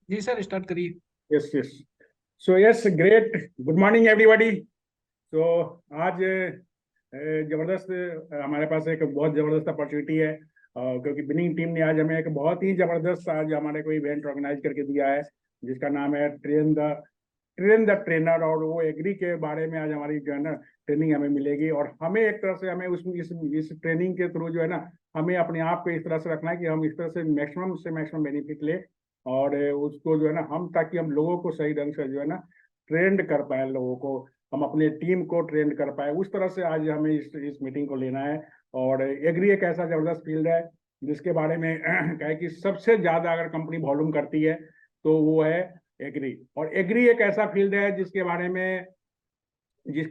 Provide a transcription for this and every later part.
जी sir, start करिए। Yes yes. So yes, great. Good morning everybody. तो आज जबरदस्त हमारे पास एक बहुत जबरदस्त अपॉर्चुनिटी है, क्योंकि विनिंग टीम ने आज हमें एक बहुत ही जबरदस्त आज हमारे को इवेंट ऑर्गेनाइज करके दिया है, जिसका नाम है ट्रेन द ट्रेनर। और वो एग्री के बारे में आज हमारी जो है ना ट्रेनिंग हमें मिलेगी, और हमें एक तरह से हमें उसमें इस ट्रेनिंग के थ्रू जो है ना हमें अपने आप को इस तरह से रखना है कि हम इस तरह से मैक्सिमम बेनिफिट ले, और उसको जो है ना हम, ताकि हम लोगों को सही ढंग से जो है ना ट्रेंड कर पाए, लोगों को हम अपने टीम को ट्रेंड कर पाए, उस तरह से आज हमें इस मीटिंग को लेना है। और एग्री एक ऐसा जबरदस्त फील्ड है जिसके बारे में कहे कि सबसे ज्यादा अगर कंपनी वॉल्यूम करती है तो वो है एग्री। और एग्री एक ऐसा फील्ड है जिसके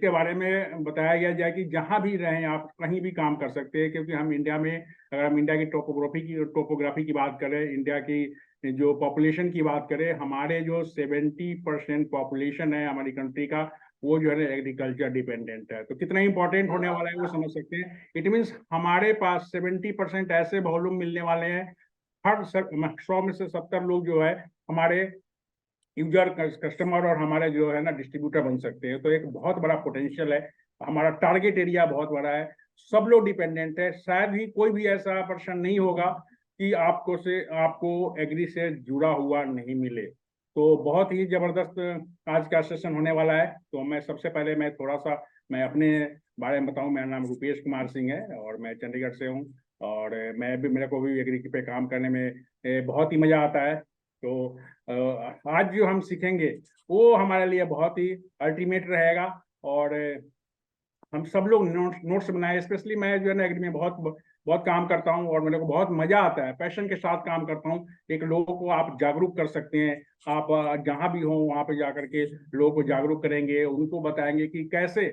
बारे में बताया गया जाए कि जहां भी रहें आप कहीं भी काम कर सकते हैं, क्योंकि हम इंडिया में, अगर हम इंडिया की टोपोग्राफी की बात करें, इंडिया की जो पॉपुलेशन की बात करें, हमारे जो 70% पॉपुलेशन है हमारी कंट्री का, वो जो है ना एग्रीकल्चर डिपेंडेंट है। तो कितना इंपॉर्टेंट होने वाला है वो समझ सकते हैं। इट मीन्स हमारे पास 70% ऐसे वॉल्यूम मिलने वाले हैं। हर 100 में से 70 लोग जो है हमारे यूजर कस्टमर और हमारे जो है ना डिस्ट्रीब्यूटर बन सकते हैं। तो एक बहुत बड़ा पोटेंशियल है, हमारा टारगेट एरिया बहुत बड़ा है, सब लोग डिपेंडेंट है। शायद ही कोई भी ऐसा पर्सन नहीं होगा कि आपको एग्री से जुड़ा हुआ नहीं मिले। तो बहुत ही जबरदस्त आज का सेशन होने वाला है। तो मैं सबसे पहले मैं अपने बारे में बताऊं। मेरा नाम रुपेश कुमार सिंह है और मैं चंडीगढ़ से हूँ। और मेरे को भी एग्री पे काम करने में बहुत ही मजा आता है। तो आज जो हम सीखेंगे वो हमारे लिए बहुत ही अल्टीमेट रहेगा। और हम सब लोग नोट्स बनाए। स्पेशली मैं जो है ना एग्री में बहुत बहुत काम करता हूँ और मेरे को बहुत मजा आता है, पैशन के साथ काम करता हूँ। एक लोगों को आप जागरूक कर सकते हैं। आप जहाँ भी हो वहाँ पे जाकर के लोगों को जागरूक करेंगे, उनको बताएंगे कि कैसे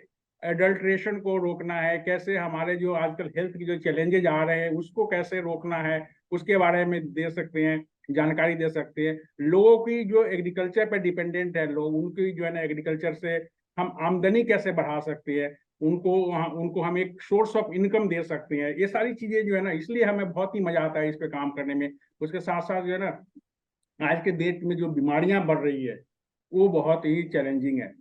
एडल्ट्रेशन को रोकना है, कैसे हमारे जो आजकल हेल्थ की जो चैलेंजेज आ रहे हैं उसको कैसे रोकना है, उसके बारे में दे सकते हैं, जानकारी दे सकते हैं। लोगों की जो एग्रीकल्चर पे डिपेंडेंट है, लोग उनकी जो है ना एग्रीकल्चर से हम आमदनी कैसे बढ़ा सकते हैं, उनको हम एक सोर्स ऑफ इनकम दे सकते हैं। ये सारी चीजें जो है ना, इसलिए हमें बहुत ही मजा आता है इस पे काम करने में। उसके साथ साथ जो है ना आज के देश में जो बीमारियां बढ़ रही है वो बहुत ही चैलेंजिंग है।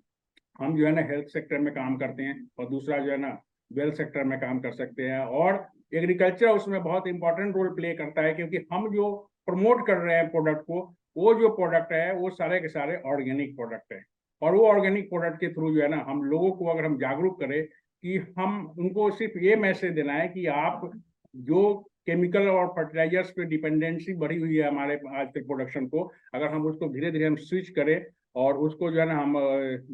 हम जो है ना हेल्थ सेक्टर में काम करते हैं, और दूसरा जो है ना वेल्थ सेक्टर में काम कर सकते हैं। और एग्रीकल्चर उसमें बहुत इंपॉर्टेंट रोल प्ले करता है, क्योंकि हम जो प्रमोट कर रहे हैं प्रोडक्ट को, वो जो प्रोडक्ट है वो सारे के सारे ऑर्गेनिक प्रोडक्ट है। और वो ऑर्गेनिक प्रोडक्ट के थ्रू जो है ना हम लोगों को अगर हम जागरूक करें कि हम उनको सिर्फ ये मैसेज देना है कि आप जो केमिकल और फर्टिलाइजर्स पे डिपेंडेंसी बढ़ी हुई है हमारे आजकल प्रोडक्शन को, अगर हम उसको धीरे धीरे हम स्विच करें और उसको जो है ना हम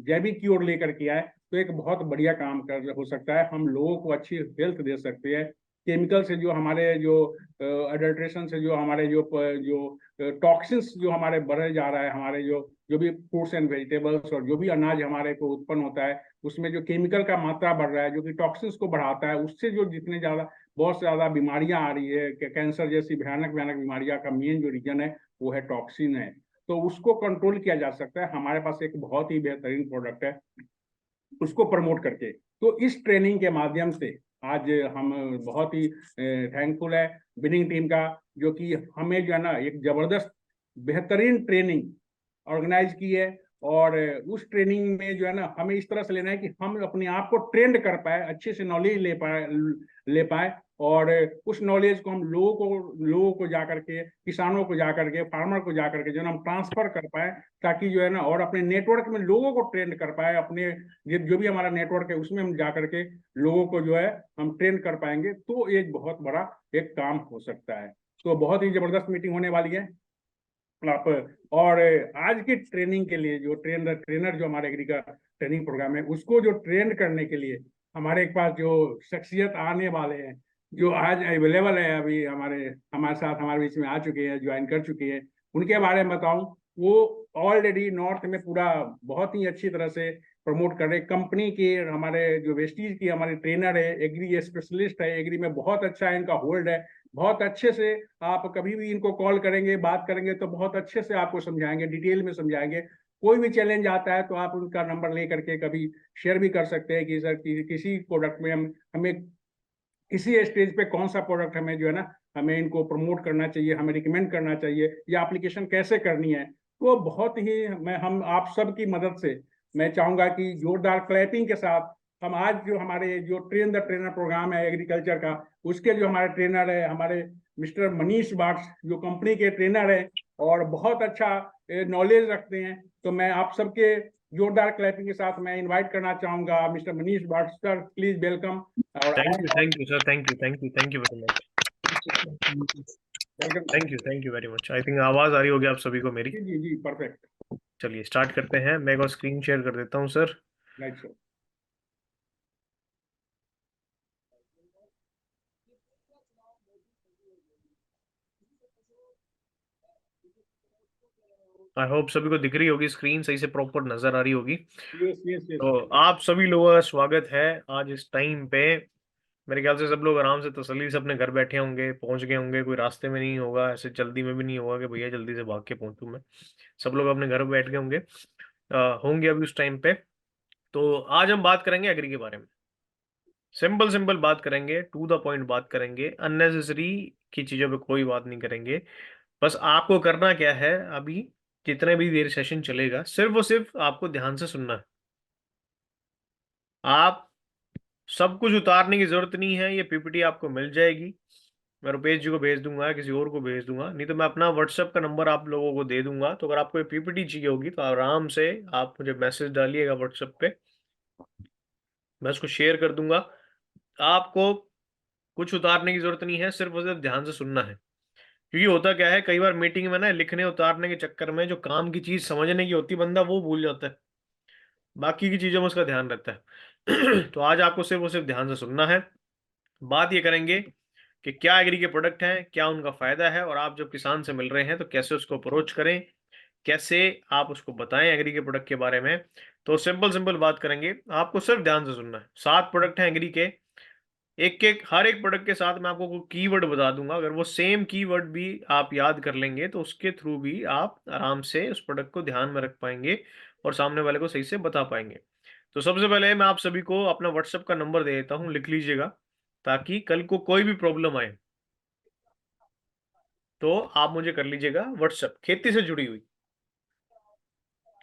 जैविक की ओर लेकर के आए, तो एक बहुत बढ़िया काम कर हो सकता है। हम लोगों को अच्छी हेल्थ दे सकते हैं। केमिकल से जो हमारे जो अडल्ट्रेशन से जो हमारे जो टॉक्सिन्स जो हमारे बढ़े जा रहा है, हमारे जो जो भी फ्रूट्स एंड वेजिटेबल्स और जो भी अनाज हमारे को उत्पन्न होता है, उसमें जो केमिकल का मात्रा बढ़ रहा है जो कि टॉक्सिन्स को बढ़ाता है, उससे जो जितने ज्यादा बहुत ज्यादा बीमारियां आ रही है, कैंसर जैसी भयानक भयानक बीमारियां का मेन जो रीजन है वो है टॉक्सिन है। तो उसको कंट्रोल किया जा सकता है। हमारे पास एक बहुत ही बेहतरीन प्रोडक्ट है, उसको प्रमोट करके। तो इस ट्रेनिंग के माध्यम से आज हम बहुत ही थैंकफुल है विनिंग टीम का, जो कि हमें जो है ना एक जबरदस्त बेहतरीन ट्रेनिंग ऑर्गेनाइज की है। और उस ट्रेनिंग में जो है ना हमें इस तरह से लेना है कि हम अपने आप को ट्रेंड कर पाए, अच्छे से नॉलेज ले पाए। और उस नॉलेज को हम लोगों को जाकर के, किसानों को जाकर के, फार्मर को जाकर के जो है ना हम ट्रांसफर कर पाए, ताकि जो है ना और अपने नेटवर्क में लोगों को ट्रेंड कर पाए। अपने जो भी हमारा नेटवर्क है उसमें हम जाकर के लोगों को जो है हम ट्रेंड कर पाएंगे, तो एक बहुत बड़ा एक काम हो सकता है। तो बहुत ही जबरदस्त मीटिंग होने वाली है आप। और आज की ट्रेनिंग के लिए जो ट्रेनर जो हमारे एग्री का ट्रेनिंग प्रोग्राम है, उसको जो ट्रेन करने के लिए हमारे पास जो शख्सियत आने वाले हैं, जो आज अवेलेबल है, अभी हमारे हमारे साथ हमारे बीच में आ चुके हैं, ज्वाइन कर चुके हैं, उनके बारे में बताऊं। वो ऑलरेडी नॉर्थ में पूरा बहुत ही अच्छी तरह से प्रमोट कर रहे कंपनी के। हमारे जो वेस्टीज की हमारे ट्रेनर है, एग्री स्पेशलिस्ट है, एग्री में बहुत अच्छा इनका होल्ड है। बहुत अच्छे से आप कभी भी इनको कॉल करेंगे, बात करेंगे तो बहुत अच्छे से आपको समझाएंगे, डिटेल में समझाएंगे। कोई भी चैलेंज आता है तो आप उनका नंबर ले करके कभी शेयर भी कर सकते हैं कि सर किसी प्रोडक्ट में हमें किसी स्टेज पे कौन सा प्रोडक्ट हमें जो है ना हमें इनको प्रमोट करना चाहिए, हमें रिकमेंड करना चाहिए, या एप्लीकेशन कैसे करनी है। तो बहुत ही हम आप सब की मदद से मैं चाहूंगा कि जोरदार क्लैपिंग के साथ हम आज जो हमारे जो ट्रेन द ट्रेनर प्रोग्राम है एग्रीकल्चर का, उसके जो हमारे ट्रेनर है हमारे मिस्टर मनीष बाट्स, जो कंपनी के ट्रेनर है और बहुत अच्छा नॉलेज रखते हैं, तो मैं आप सबके जोरदार क्लैपिंग के साथ मैं इनवाइट करना चाहूंगा मिस्टर मनीष बाट्स सर, प्लीज वेलकम। और thank you sir, thank you very much, welcome. Thank you very much. I think आवाज आ रही होगी आप सभी को मेरी। जी जी जी, परफेक्ट। चलिए स्टार्ट करते हैं। मैं एक बार स्क्रीन शेयर कर देता हूँ sir. Right sir. I hope सभी को दिख रही होगी स्क्रीन, सही से प्रॉपर नजर आ रही होगी। Yes yes yes. तो आप सभी लोगों का स्वागत है आज इस टाइम पे। मेरे ख्याल से सब लोग आराम से तसल्ली से अपने घर बैठे होंगे, पहुंच गए होंगे, कोई रास्ते में नहीं होगा, ऐसे जल्दी में भी नहीं होगा कि भैया जल्दी से भाग के पहुंचूं मैं। सब लोग अपने घर बैठ गए होंगे, होंगे अभी उस टाइम पे। तो आज हम बात करेंगे एग्री के बारे में। सिंपल सिंपल बात करेंगे, टू द पॉइंट बात करेंगे, अननेसेसरी की चीजों पे कोई बात नहीं करेंगे। बस आपको करना क्या है, अभी जितने भी देर सेशन चलेगा सिर्फ और सिर्फ आपको ध्यान से सुनना है। आप सब कुछ उतारने की जरूरत नहीं है, ये पीपीटी आपको मिल जाएगी। मैं रुपेश जी को भेज दूंगा, किसी और को भेज दूंगा, नहीं तो मैं अपना व्हाट्सएप का नंबर आप लोगों को दे दूंगा। तो अगर आपको ये पीपीटी चाहिए होगी तो आराम से आप मुझे मैसेज डालिएगा व्हाट्सएप पे, मैं उसको शेयर कर दूंगा। आपको कुछ उतारने की जरूरत नहीं है, सिर्फ और सिर्फ ध्यान से सुनना है। क्योंकि होता क्या है, कई बार मीटिंग में ना लिखने उतारने के चक्कर में जो काम की चीज समझने की होती है बंदा वो भूल जाता है, बाकी की चीजों में उसका ध्यान रहता है। तो आज आपको सिर्फ और सिर्फ ध्यान से सुनना है। बात ये करेंगे कि क्या एग्री के प्रोडक्ट हैं, क्या उनका फायदा है, और आप जब किसान से मिल रहे हैं तो कैसे उसको अप्रोच करें, कैसे आप उसको बताएं एग्री के प्रोडक्ट के बारे में। तो सिंपल सिंपल बात करेंगे, आपको सिर्फ ध्यान से सुनना है। 7 प्रोडक्ट हैं एग्री के। एक एक हर एक प्रोडक्ट के साथ मैं आपको कोई कीवर्ड बता दूंगा, अगर वो सेम कीवर्ड भी आप याद कर लेंगे तो उसके थ्रू भी आप आराम से उस प्रोडक्ट को ध्यान में रख पाएंगे और सामने वाले को सही से बता पाएंगे। तो सबसे पहले मैं आप सभी को अपना व्हाट्सएप का नंबर दे देता हूँ, लिख लीजिएगा, ताकि कल को कोई भी प्रॉब्लम आए तो आप मुझे कर लीजिएगा व्हाट्सएप। खेती से जुड़ी हुई,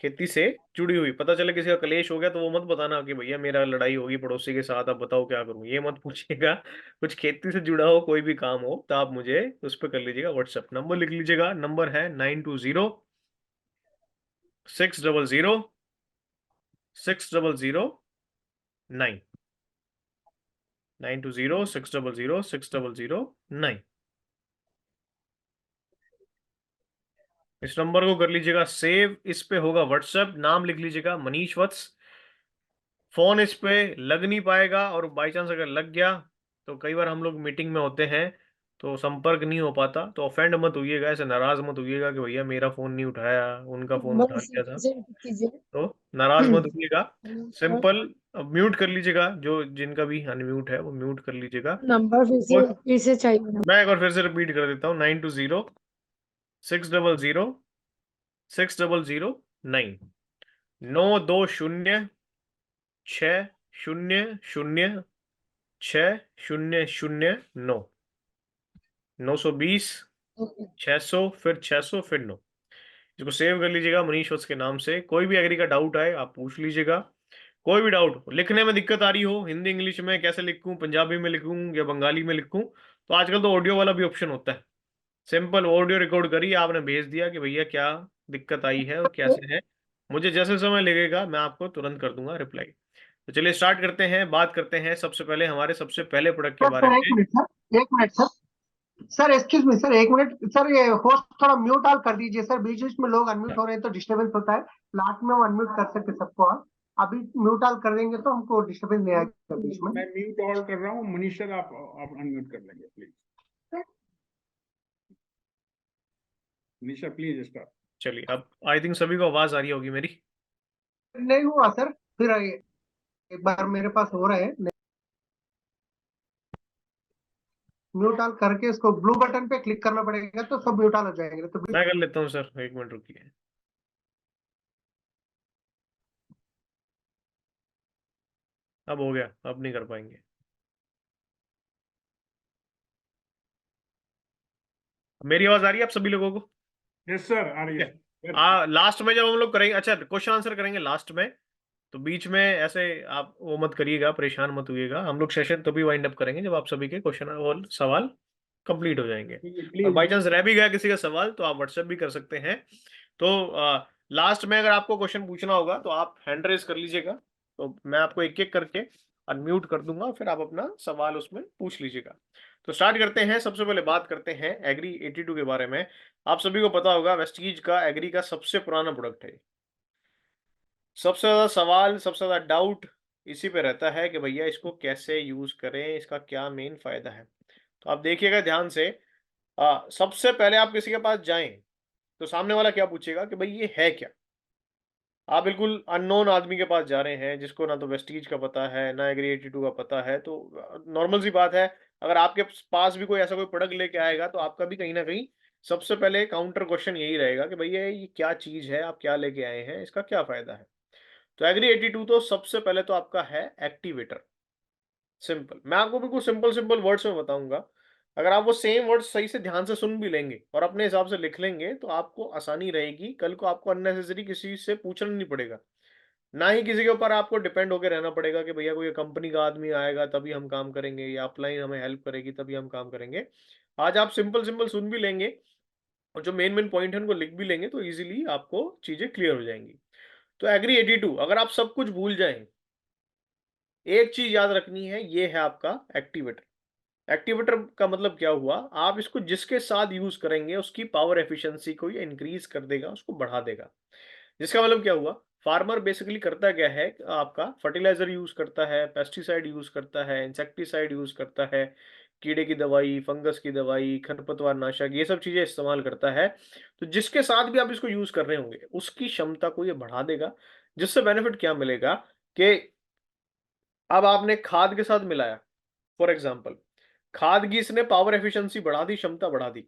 खेती से जुड़ी हुई, पता चले किसी का कलेश हो गया तो वो मत बताना कि भैया मेरा लड़ाई होगी पड़ोसी के साथ, अब बताओ क्या करूं, ये मत पूछिएगा। कुछ खेती से जुड़ा हो कोई भी काम हो तो आप मुझे उस पर कर लीजिएगा व्हाट्सएप। नंबर लिख लीजिएगा, नंबर है 9206006009। 9206006009। इस नंबर को कर लीजिएगा सेव। इस पे होगा व्हाट्सएप, नाम लिख लीजिएगा मनीष वत्स। फोन इस पे लग नहीं पाएगा, और बाई चांस अगर लग गया तो कई बार हम लोग मीटिंग में होते हैं तो संपर्क नहीं हो पाता, तो ऑफेंड मत होइएगा, ऐसे नाराज मत होइएगा कि भैया मेरा फोन नहीं उठाया, उनका फोन नंबर उठा लिया था। सेंड कीजिए। तो नाराज मत होइएगा। नंबर सिंपल म्यूट कर लीजिएगा, जो जिनका भी अनम्यूट है वो म्यूट कर लीजिएगा। नंबर और फिर से चाहिए ना। मैं एक बार फिर से रिपीट कर देता हूँ, 9206006009। 9206006009। 920 ओके। 600 फिर 600 फिर 9। इसको सेव कर लीजिएगा मनीष वत्स के नाम से। कोई भी एग्री का डाउट आए आप पूछ लीजिएगा। कोई भी डाउट, लिखने में दिक्कत आ रही हो, हिंदी इंग्लिश में कैसे लिखूं, पंजाबी में लिखूं या बंगाली में लिखूं, तो आजकल तो ऑडियो वाला भी ऑप्शन होता है। सिंपल ऑडियो रिकॉर्ड करिए, आपने भेज दिया कि भैया क्या दिक्कत आई है और कैसे है, मुझे जैसे समय लगेगा मैं आपको तुरंत कर दूंगा रिप्लाई। तो चलिए स्टार्ट करते हैं, बात करते हैं सबसे पहले हमारे सबसे पहले प्रोडक्ट के बारे सर एक में। मिनट सर, एक minute sir. Sir excuse me sir, एक मिनट सर, ये होस्ट थोड़ा म्यूट ऑल कर दीजिए सर, बीच बीच में लोग अनम्यूट हो रहे हैं तो डिस्टरबेंस होता है। लास्ट में वो अनम्यूट कर सकते सबको आप। अभी म्यूट ऑल कर देंगे तो हमको डिस्टरबेंस नहीं आएगा बीच में। मैं म्यूट ऑल कर रहा हूँ, मनीष सर आप अनम्यूट कर लेंगे please. Manish sir please start. चलिए अब आई थिंक सभी को आवाज आ रही होगी मेरी। नहीं हुआ सर, फिर एक बार मेरे पास हो रहा है। म्यूट ऑल करके इसको ब्लू बटन पे क्लिक करना पड़ेगा तो सब म्यूट ऑल हो जाएंगे तो मैं कर लेता हूँ सर, एक मिनट रुकिए। अब हो गया, अब नहीं कर पाएंगे। मेरी आवाज आ रही है आप सभी लोगों को? यस सर, आ रही ठीक है। है, लास्ट में जब हम लोग करेंगे, अच्छा क्वेश्चन आंसर करेंगे लास्ट में, तो बीच में ऐसे आप वो मत करिएगा, परेशान मत होइएगा। हम लोग सेशन तभी वाइंड अप करेंगे जब आप सभी के क्वेश्चन और सवाल कंप्लीट हो जाएंगे। और प्लीज। बाई चांस रह भी गया किसी का सवाल तो आप व्हाट्सएप भी कर सकते हैं। तो लास्ट में अगर आपको क्वेश्चन पूछना होगा तो आप हैंड रेज कर लीजिएगा, तो मैं आपको एक एक करके अनम्यूट कर दूंगा, फिर आप अपना सवाल उसमें पूछ लीजिएगा। तो स्टार्ट करते हैं। सबसे पहले बात करते हैं एग्री 82 के बारे में। आप सभी को पता होगा वेस्टीज का एग्री का सबसे पुराना प्रोडक्ट है। सबसे ज्यादा सवाल, सबसे ज्यादा डाउट इसी पे रहता है कि भैया इसको कैसे यूज करें, इसका क्या मेन फायदा है। तो आप देखिएगा ध्यान से। सबसे पहले आप किसी के पास जाएं तो सामने वाला क्या पूछेगा कि भाई ये है क्या। आप बिल्कुल अननोन आदमी के पास जा रहे हैं जिसको ना तो वेस्टीज का पता है ना एग्री 82 का पता है, तो नॉर्मल सी बात है। अगर आपके पास भी कोई ऐसा कोई प्रोडक्ट लेके आएगा तो आपका भी कहीं ना कहीं सबसे पहले काउंटर क्वेश्चन यही रहेगा कि भैया ये क्या चीज है, आप क्या लेके आए हैं, इसका क्या फायदा है। तो एग्री 82 तो सबसे पहले तो आपका है एक्टिवेटर। सिंपल, मैं आपको बिल्कुल सिंपल सिंपल वर्ड्स में बताऊंगा। अगर आप वो सेम वर्ड्स सही से ध्यान से सुन भी लेंगे और अपने हिसाब से लिख लेंगे तो आपको आसानी रहेगी, कल को आपको अननेसेसरी किसी से पूछना नहीं पड़ेगा, ना ही किसी के ऊपर आपको डिपेंड होकर रहना पड़ेगा कि भैया कोई कंपनी का आदमी आएगा तभी हम काम करेंगे या अपलाइन हमें हेल्प करेगी तभी हम काम करेंगे। आज आप सिंपल सिंपल सुन भी लेंगे और जो मेन मेन पॉइंट है उनको लिख भी लेंगे तो इजीली आपको चीजें क्लियर हो जाएंगी। तो एग्री 82, अगर आप सब कुछ भूल जाएं, एक चीज याद रखनी है, ये है आपका एक्टिवेटर। एक्टिवेटर का मतलब क्या हुआ, आप इसको जिसके साथ यूज करेंगे उसकी पावर एफिशिएंसी को ये इंक्रीज कर देगा, उसको बढ़ा देगा। जिसका मतलब क्या हुआ, फार्मर बेसिकली करता क्या है, आपका फर्टिलाइजर यूज करता है, पेस्टिसाइड यूज करता है, इंसेक्टिसाइड यूज करता है, कीड़े की दवाई, फंगस की दवाई, खरपतवार नाशक, ये सब चीजें इस्तेमाल करता है। तो जिसके साथ भी आप इसको यूज कर रहे होंगे उसकी क्षमता को ये बढ़ा देगा। जिससे बेनिफिट क्या मिलेगा कि अब आपने खाद के साथ मिलाया, फॉर एग्जाम्पल खाद की इसने पावर एफिशिएंसी बढ़ा दी, क्षमता बढ़ा दी,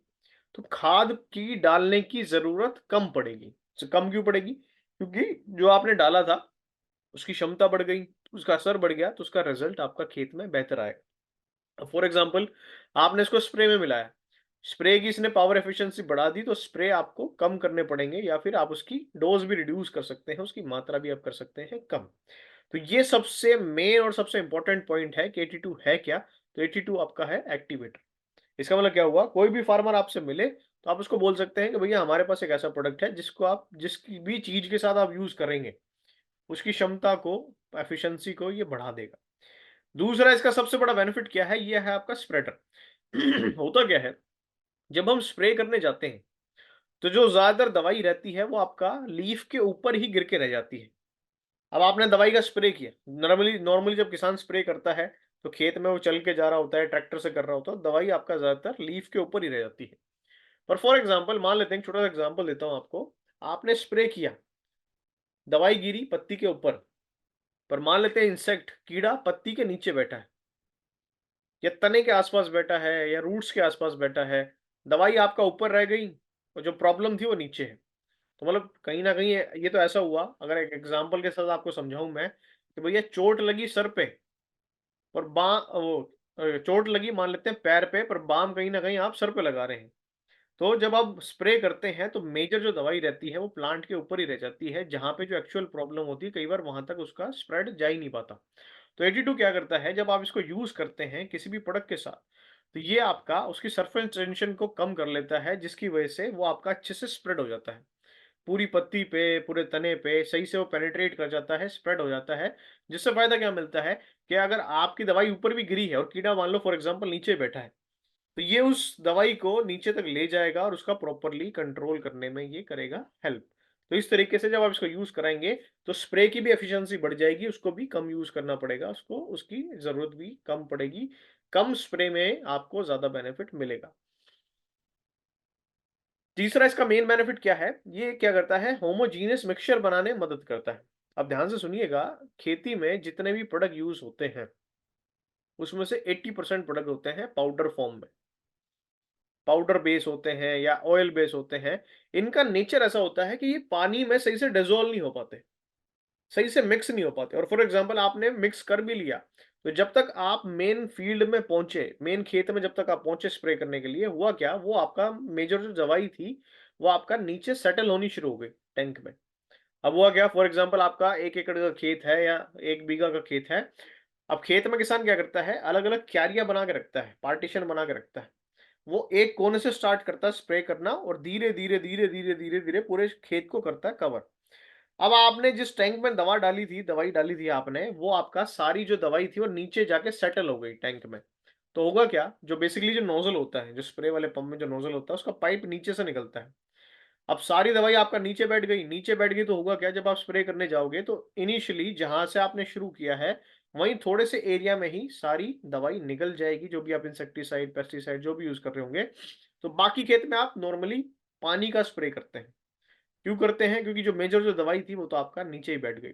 तो खाद की डालने की जरूरत कम पड़ेगी। तो कम क्यों पड़ेगी, क्योंकि जो आपने डाला था उसकी क्षमता बढ़ गई, उसका असर बढ़ गया, तो उसका रिजल्ट आपका खेत में बेहतर आएगा। फॉर एग्जाम्पल आपने इसको स्प्रे में मिलाया, स्प्रे की इसने पावर एफिशिएंसी बढ़ा दी, तो स्प्रे आपको कम करने पड़ेंगे या फिर आप उसकी डोज भी रिड्यूस कर सकते हैं, उसकी मात्रा भी आप कर सकते हैं कम। तो ये सबसे मेन और सबसे इंपॉर्टेंट पॉइंट है कि 82 है क्या। तो 82 आपका है एक्टिवेटर। इसका मतलब क्या हुआ, कोई भी फार्मर आपसे मिले तो आप उसको बोल सकते हैं कि भैया हमारे पास एक ऐसा प्रोडक्ट है जिसको आप जिसकी भी चीज के साथ आप यूज करेंगे उसकी क्षमता को, एफिशिएंसी को ये बढ़ा देगा। दूसरा इसका सबसे बड़ा बेनिफिट क्या है, ये है आपका स्प्रेडर। होता क्या है, जब हम स्प्रे करने जाते हैं तो जो ज्यादातर दवाई रहती है वो आपका लीफ के ऊपर ही गिर के रह जाती है। अब आपने दवाई का स्प्रे किया, नॉर्मली नॉर्मली जब किसान स्प्रे करता है तो खेत में वो चल के जा रहा होता है, ट्रैक्टर से कर रहा होता है, दवाई आपका ज्यादातर लीफ के ऊपर ही रह जाती है। पर फॉर एग्जाम्पल मान लेते हैं, छोटा सा एग्जाम्पल देता हूं आपको, आपने स्प्रे किया, दवाई गिरी पत्ती के ऊपर, पर मान लेते हैं इंसेक्ट कीड़ा पत्ती के नीचे बैठा है या तने के आसपास बैठा है या रूट्स के आसपास बैठा है, दवाई आपका ऊपर रह गई और जो प्रॉब्लम थी वो नीचे है। तो मतलब कहीं ना कहीं ये तो ऐसा हुआ, अगर एक एग्जाम्पल के साथ आपको समझाऊं मैं, कि भैया चोट लगी सर पे और चोट लगी मान लेते हैं पैर पे, पर बाम कहीं ना कहीं आप सर पे लगा रहे हैं। तो जब आप स्प्रे करते हैं तो मेजर जो दवाई रहती है वो प्लांट के ऊपर ही रह जाती है, जहां पे जो एक्चुअल प्रॉब्लम होती है कई बार वहां तक उसका स्प्रेड जा ही नहीं पाता। तो 82 क्या करता है, जब आप इसको यूज करते हैं किसी भी प्रोडक्ट के साथ, तो ये आपका उसकी सरफेस टेंशन को कम कर लेता है, जिसकी वजह से वो आपका अच्छे से स्प्रेड हो जाता है पूरी पत्ती पे, पूरे तने पे सही से वो पेनिट्रेट कर जाता है, स्प्रेड हो जाता है। जिससे फायदा क्या मिलता है कि अगर आपकी दवाई ऊपर भी गिरी है और कीड़ा मान लो फॉर एग्जांपल नीचे बैठा है, तो ये उस दवाई को नीचे तक ले जाएगा और उसका प्रॉपरली कंट्रोल करने में ये करेगा हेल्प। तो इस तरीके से जब आप इसको यूज कराएंगे तो स्प्रे की भी एफिशिएंसी बढ़ जाएगी, उसको भी कम यूज करना पड़ेगा, उसको उसकी जरूरत भी कम पड़ेगी, कम स्प्रे में आपको ज्यादा बेनिफिट मिलेगा। तीसरा इसका मेन बेनिफिट क्या है, ये क्या करता है, होमोजीनियस मिक्सचर बनाने में मदद करता है। अब ध्यान से सुनिएगा, खेती में जितने भी प्रोडक्ट यूज होते हैं उसमें से 80% प्रोडक्ट होते हैं पाउडर फॉर्म में, पाउडर बेस होते हैं या ऑयल बेस होते हैं। इनका नेचर ऐसा होता है कि ये पानी में सही से डिसॉल्व नहीं हो पाते, सही से मिक्स नहीं हो पाते। और फॉर एग्जांपल आपने मिक्स कर भी लिया, तो जब तक आप मेन फील्ड में पहुंचे, मेन खेत में जब तक आप पहुंचे स्प्रे करने के लिए, हुआ क्या, वो आपका मेजर जो दवाई थी वो आपका नीचे सेटल होनी शुरू हो गई टैंक में। अब हुआ क्या, फॉर एग्जाम्पल आपका 1 एकड़ का खेत है या 1 बीघा का खेत है। अब खेत में किसान क्या करता है, अलग अलग क्यारियां बना के रखता है, पार्टीशन बना के रखता है। वो एक कोने से स्टार्ट करता है स्प्रे करना और धीरे धीरे धीरे धीरे धीरे धीरे पूरे खेत को करता है कवर। अब आपने जिस टैंक में दवाई डाली थी आपने, वो आपका सारी जो दवाई थी वो नीचे जाके सेटल हो गई टैंक में। तो होगा क्या, जो बेसिकली जो नोजल होता है, जो स्प्रे वाले पंप में जो नोजल होता है, उसका पाइप नीचे से निकलता है। अब सारी दवाई आपका नीचे बैठ गई तो होगा क्या, जब आप स्प्रे करने जाओगे तो इनिशियली जहां से आपने शुरू किया है वहीं थोड़े से एरिया में ही सारी दवाई निकल जाएगी, जो भी आप इंसेक्टिसाइड पेस्टिसाइड जो भी यूज कर रहे होंगे। तो बाकी खेत में आप नॉर्मली पानी का स्प्रे करते हैं। क्यों करते हैं, क्योंकि जो मेजर जो दवाई थी वो तो आपका नीचे ही बैठ गई।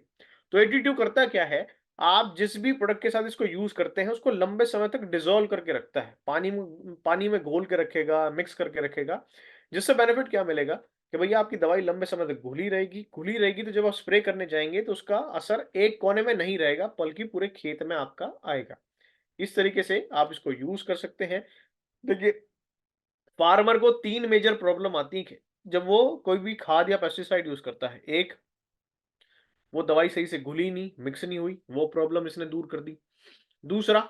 तो 82 करता क्या है, आप जिस भी प्रोडक्ट के साथ इसको यूज करते हैं उसको लंबे समय तक डिसॉल्व करके रखता है, पानी में घोल के रखेगा, मिक्स करके रखेगा। जिससे बेनिफिट क्या मिलेगा कि भैया आपकी दवाई लंबे समय तक घुली रहेगी, तो जब आप स्प्रे करने जाएंगे तो उसका असर एक कोने में नहीं रहेगा बल्कि पूरे खेत में आपका आएगा। इस तरीके से आप इसको यूज कर सकते हैं। देखिए, फार्मर को 3 मेजर प्रॉब्लम आती है जब वो कोई भी खाद या पेस्टिसाइड यूज करता है। एक, वो दवाई सही से घुली नहीं, मिक्स नहीं हुई, वो प्रॉब्लम इसने दूर कर दी। दूसरा,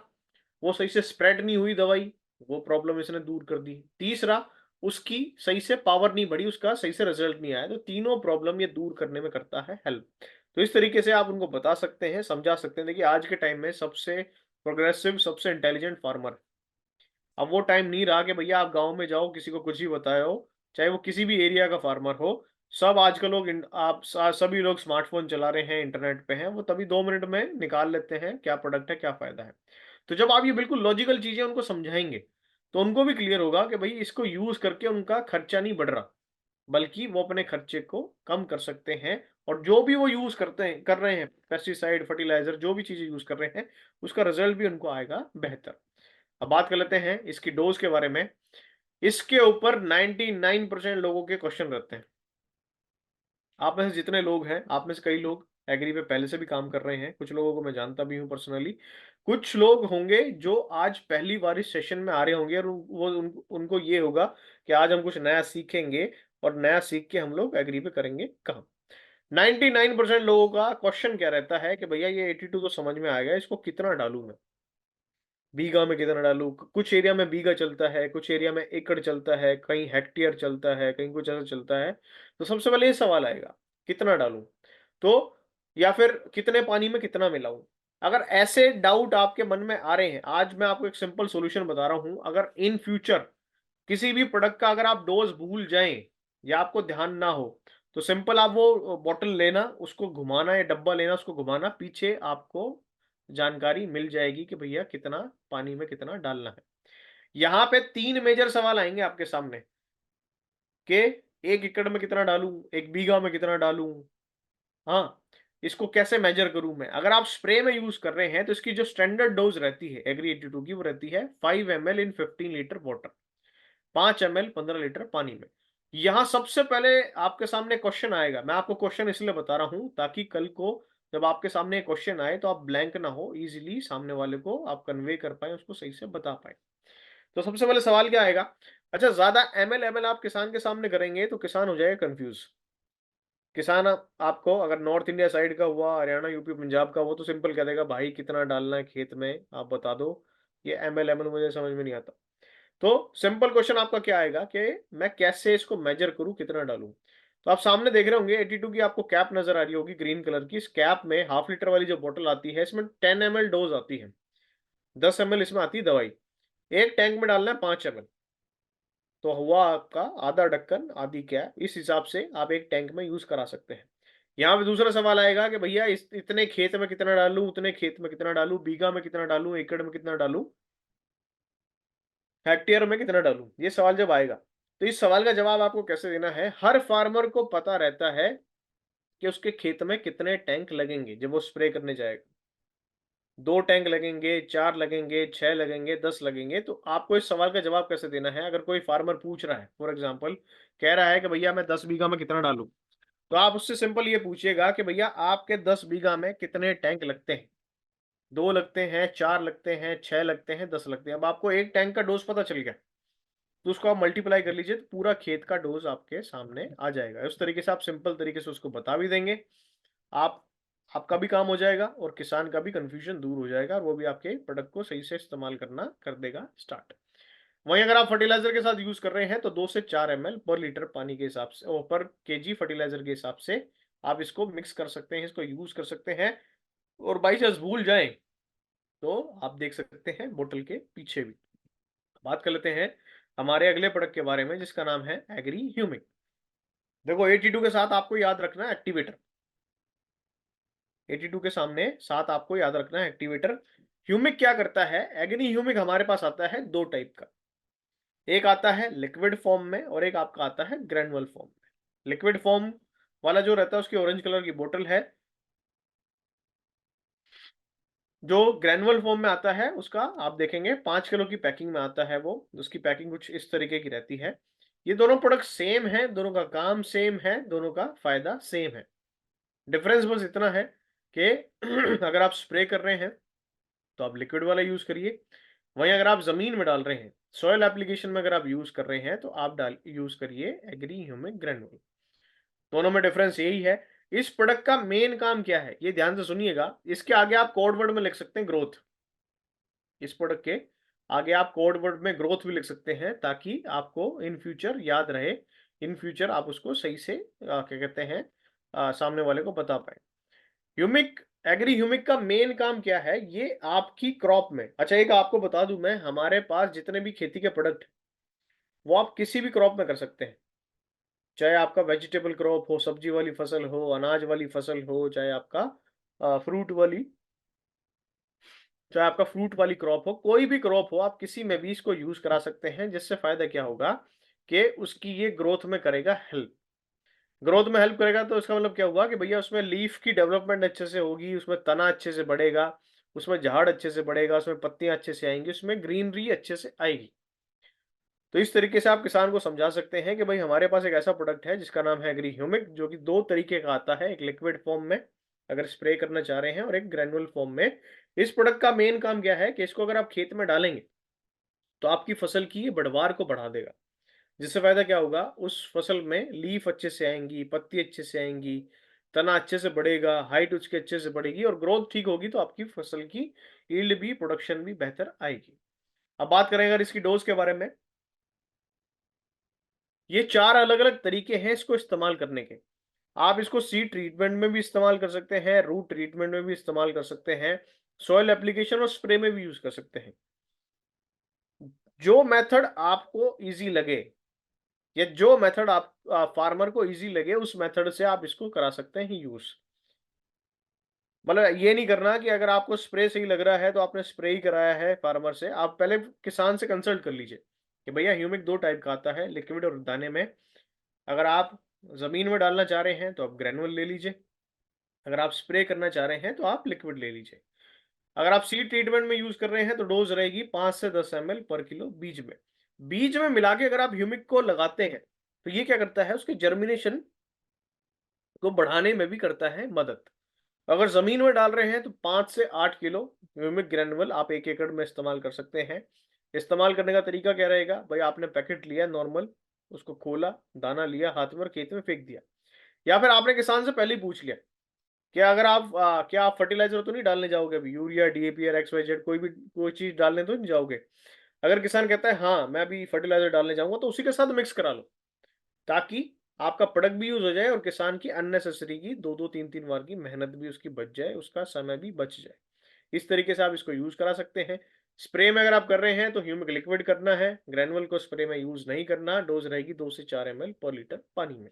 वो सही से स्प्रेड नहीं हुई दवाई, वो प्रॉब्लम इसने दूर कर दी। तीसरा, उसकी सही से पावर नहीं बढ़ी, उसका सही से रिजल्ट नहीं आया। तो तीनों प्रॉब्लम ये दूर करने में करता है हेल्प। तो इस तरीके से आप उनको बता सकते हैं, समझा सकते हैं। देखिए, आज के टाइम में सबसे प्रोग्रेसिव, सबसे इंटेलिजेंट फार्मर। अब वो टाइम नहीं रहा कि भैया आप गाँव में जाओ, किसी को कुछ ही बताए हो, चाहे वो किसी भी एरिया का फार्मर हो। सब आजकल लोग सभी लोग स्मार्टफ़ोन चला रहे हैं, इंटरनेट पे हैं, वो तभी 2 मिनट में निकाल लेते हैं, क्या प्रोडक्ट है, क्या फ़ायदा है। तो जब आप ये बिल्कुल लॉजिकल चीज़ें उनको समझाएँगे, तो उनको भी क्लियर होगा कि भई इसको यूज़ करके उनका खर्चा नहीं बढ़ रहा, बल्कि वो अपने खर्चे को कम कर सकते हैं। और जो भी वो यूज़ कर रहे हैं, पेस्टिसाइड, फर्टिलाइज़र जो भी चीज़ें यूज़ कर रहे हैं, उसका रिज़ल्ट भी उनको आएगा बेहतर। अब बात कर लेते हैं इसकी डोज के बारे में। इसके ऊपर 99% लोगों के क्वेश्चन रहते हैं। आप में से जितने लोग हैं, आप में से कई लोग एग्री पे पहले से भी काम कर रहे हैं, कुछ लोगों को मैं जानता भी हूँ पर्सनली। कुछ लोग होंगे जो आज पहली बार इस सेशन में आ रहे होंगे और उनको ये होगा कि आज हम कुछ नया सीखेंगे और नया सीख के हम लोग एग्री पे करेंगे काम। 99% लोगों का क्वेश्चन क्या रहता है कि भैया ये 82 तो समझ में आएगा, इसको कितना डालूं मैं, बीघा में कितना डालूं। कुछ एरिया में बीघा चलता है, कुछ एरिया में एकड़ चलता है, कहीं हेक्टेयर चलता है, कहीं कुछ ऐसा चलता है। तो सबसे पहले ये सवाल आएगा, कितना डालूं। तो या फिर कितने पानी में कितना मिलाऊं। अगर ऐसे डाउट आपके मन में आ रहे हैं, आज मैं आपको एक सिंपल सॉल्यूशन बता रहा हूं। अगर इन फ्यूचर किसी भी प्रोडक्ट का अगर आप डोज भूल जाएं या आपको ध्यान ना हो, तो सिंपल आप वो बॉटल लेना, उसको घुमाना, या डब्बा लेना, उसको घुमाना, पीछे आपको जानकारी मिल जाएगी कि भैया कितना पानी में कितना डालना है। यहाँ पे 3 मेजर सवाल आएंगे आपके सामने कि 1 एकड़ में कितना डालूं, 1 बीघा में कितना डालूं। हाँ, इसको कैसे मेजर करूं मैं। अगर आप स्प्रे में यूज कर रहे हैं तो इसकी जो स्टैंडर्ड डोज रहती है एग्री 82 की, वो रहती है 5 ml इन 15 लीटर वाटर, 5 ml 15 लीटर पानी में। यहां सबसे पहले आपके सामने क्वेश्चन आएगा। मैं आपको क्वेश्चन इसलिए बता रहा हूं ताकि कल को जब आपके सामने क्वेश्चन आए तो आप ब्लैंक ना हो, इजीली सामने वाले को आप कन्वे कर पाए, उसको सही से बता पाए। तो सबसे पहले सवाल क्या आएगा, अच्छा ज्यादा एमएल आप किसान के सामने करेंगे तो किसान हो जाएगा कंफ्यूज। किसान आपको अगर नॉर्थ इंडिया साइड का हुआ, हरियाणा, यूपी, पंजाब का, वो तो सिंपल कह देगा भाई कितना डालना है खेत में आप बता दो, ये एमएल मुझे समझ में नहीं आता। तो सिंपल क्वेश्चन आपका क्या आएगा कि मैं कैसे इसको मेजर करूं, कितना डालूं। तो आप सामने देख रहे होंगे 82 की आपको कैप नजर आ रही होगी ग्रीन कलर की। इस कैप में हाफ लीटर वाली जो बोतल आती है, इसमें 10 ml डोज आती है, 10 ml इसमें आती है दवाई। एक टैंक में डालना है 5 ml, तो हुआ आपका आधा ढक्कन आधी कैप। इस हिसाब से आप एक टैंक में यूज करा सकते हैं। यहाँ पे दूसरा सवाल आएगा कि भैया इतने खेत में कितना डालूं, उतने खेत में कितना डालूं, बीघा में कितना डालूं, एकड़ में कितना डालूं, हेक्टेयर में कितना डालूं। ये सवाल जब आएगा तो इस सवाल का जवाब आपको कैसे देना है। हर फार्मर को पता रहता है कि उसके खेत में कितने टैंक लगेंगे जब वो स्प्रे करने जाएगा। 2 टैंक लगेंगे, 4 लगेंगे, 6 लगेंगे, 10 लगेंगे। तो आपको इस सवाल का जवाब कैसे देना है। अगर कोई फार्मर पूछ रहा है, फॉर एग्जाम्पल कह रहा है कि भैया मैं 10 बीघा में कितना डालूं, तो आप उससे सिंपल ये पूछिएगा कि भैया आपके 10 बीघा में कितने टैंक लगते हैं। 2 लगते हैं, 4 लगते हैं, 6 लगते हैं, 10 लगते हैं। अब आपको एक टैंक का डोज पता चल गया। तो उसको आप मल्टीप्लाई कर लीजिए तो पूरा खेत का डोज आपके सामने आ जाएगा। उस तरीके से आप सिंपल तरीके से उसको बता भी देंगे, आप आपका भी काम हो जाएगा और किसान का भी कंफ्यूजन दूर हो जाएगा और वो भी आपके प्रोडक्ट को सही से इस्तेमाल करना कर देगा स्टार्ट। वहीं अगर आप फर्टिलाइजर के साथ यूज कर रहे हैं तो 2 से 4 ml पर लीटर पानी के हिसाब से और पर केजी फर्टिलाइजर के हिसाब से आप इसको मिक्स कर सकते हैं, इसको यूज कर सकते हैं। और बाई चांस भूल जाएं तो आप देख सकते हैं बोतल के पीछे भी। बात कर लेते हैं हमारे अगले प्रोडक्ट के बारे में जिसका नाम है एग्री ह्यूमिक। देखो 82 के साथ आपको याद रखना है एक्टिवेटर। 82 के सामने साथ आपको याद रखना है एक्टिवेटर। ह्यूमिक क्या करता है? एग्री ह्यूमिक हमारे पास आता है दो टाइप का, एक आता है लिक्विड फॉर्म में और एक आपका आता है ग्रेनुअल फॉर्म में। लिक्विड फॉर्म वाला जो रहता है उसकी ऑरेंज कलर की बोतल है। जो ग्रेनुअल फॉर्म में आता है उसका आप देखेंगे 5 किलो की पैकिंग में आता है, वो उसकी पैकिंग कुछ इस तरीके की रहती है। ये दोनों प्रोडक्ट सेम है, दोनों का काम सेम है, दोनों का फायदा सेम है। डिफरेंस बस इतना है कि अगर आप स्प्रे कर रहे हैं तो आप लिक्विड वाला यूज करिए, वहीं अगर आप जमीन में डाल रहे हैं, सॉइल एप्लीकेशन में अगर आप यूज कर रहे हैं तो आप यूज करिए एग्री ह्यूमिक ग्रेनुअल। दोनों में डिफरेंस यही है। इस प्रोडक्ट का मेन काम क्या है ये ध्यान से सुनिएगा। इसके आगे आप कोड वर्ड में लिख सकते हैं ग्रोथ। इस प्रोडक्ट के आगे आप कोड वर्ड में ग्रोथ भी लिख सकते हैं ताकि आपको इन फ्यूचर याद रहे, इन फ्यूचर आप उसको सही से क्या कहते हैं सामने वाले को बता पाए। ह्यूमिक एग्री ह्यूमिक का मेन काम क्या है? ये आपकी क्रॉप में, अच्छा एक आपको बता दूं मैं, हमारे पास जितने भी खेती के प्रोडक्ट वो आप किसी भी क्रॉप में कर सकते हैं। चाहे आपका वेजिटेबल क्रॉप हो, सब्जी वाली फसल हो, अनाज वाली फसल हो, चाहे आपका फ्रूट वाली क्रॉप हो, कोई भी क्रॉप हो, आप किसी में भी इसको यूज करा सकते हैं। जिससे फायदा क्या होगा कि उसकी ये ग्रोथ में करेगा हेल्प। ग्रोथ में हेल्प करेगा तो इसका मतलब क्या हुआ कि भैया उसमें लीफ की डेवलपमेंट अच्छे से होगी, उसमें तना अच्छे से बढ़ेगा, उसमें झाड़ अच्छे से बढ़ेगा, उसमें पत्तियां अच्छे से आएंगी, उसमें ग्रीनरी अच्छे से आएगी। तो इस तरीके से आप किसान को समझा सकते हैं कि भाई हमारे पास एक ऐसा प्रोडक्ट है जिसका नाम है एग्री ह्यूमिक, जो कि दो तरीके का आता है, एक लिक्विड फॉर्म में अगर स्प्रे करना चाह रहे हैं और एक ग्रेनुअल फॉर्म में। इस प्रोडक्ट का मेन काम क्या है कि इसको अगर आप खेत में डालेंगे तो आपकी फसल की बढ़वार को बढ़ा देगा। जिससे फायदा क्या होगा, उस फसल में लीफ अच्छे से आएंगी, पत्ती अच्छे से आएंगी, तना अच्छे से बढ़ेगा, हाइट उसके अच्छे से बढ़ेगी और ग्रोथ ठीक होगी तो आपकी फसल की यील्ड भी, प्रोडक्शन भी बेहतर आएगी। अब बात करें अगर इसकी डोज के बारे में, ये 4 अलग-अलग तरीके हैं इसको इस्तेमाल करने के। आप इसको सीड ट्रीटमेंट में भी इस्तेमाल कर सकते हैं, रूट ट्रीटमेंट में भी इस्तेमाल कर सकते हैं, सॉइल एप्लीकेशन और स्प्रे में भी यूज कर सकते हैं। जो मेथड आपको ईज़ी लगे या जो मेथड आप फार्मर को ईज़ी लगे उस मेथड से आप इसको करा सकते हैं यूज। मतलब ये नहीं करना कि अगर आपको स्प्रे सही लग रहा है तो आपने स्प्रे ही कराया है फार्मर से। आप पहले किसान से कंसल्ट कर लीजिए कि भैया ह्यूमिक 2 टाइप का आता है, लिक्विड और दाने में। अगर आप ज़मीन में डालना चाह रहे हैं तो आप ग्रेनुअल ले लीजिए, अगर आप स्प्रे करना चाह रहे हैं तो आप लिक्विड ले लीजिए। अगर आप सीड ट्रीटमेंट में यूज़ कर रहे हैं तो डोज़ रहेगी 5 से 10 एमएल पर किलो बीज में। बीज में मिला के अगर आप ह्यूमिक को लगाते हैं तो ये क्या करता है, उसके जर्मिनेशन को बढ़ाने में भी करता है मदद। अगर ज़मीन में डाल रहे हैं तो 5 से 8 किलो ह्यूमिक ग्रैन्युअल आप 1 एकड़ में इस्तेमाल कर सकते हैं। इस्तेमाल करने का तरीका क्या रहेगा? भाई आपने पैकेट लिया नॉर्मल, उसको खोला, दाना लिया हाथ में और खेत में फेंक दिया। या फिर आपने किसान से पहले ही पूछ लिया कि अगर आप क्या आप फर्टिलाइज़र तो नहीं डालने जाओगे अभी? यूरिया, डीएपी और एक्स-वाई-जेड कोई चीज़ डालने तो नहीं जाओगे? अगर किसान कहता है हाँ, मैं अभी फर्टिलाइज़र डालने जाऊँगा तो उसी के साथ मिक्स करा लो। ताकि आपका प्रोडक्ट भी यूज़ हो जाए और किसान की अननेसेसरी की 2-2 3-3 बार की मेहनत भी उसकी बच जाए, उसका समय भी बच जाए। इस तरीके से आप इसको यूज़ करा सकते हैं। स्प्रे में अगर आप कर रहे हैं तो ह्यूमिक लिक्विड करना है, ग्रैन्युअल को स्प्रे में यूज़ नहीं करना। डोज़ रहेगी 2 से 4 एमएल पर लीटर पानी में।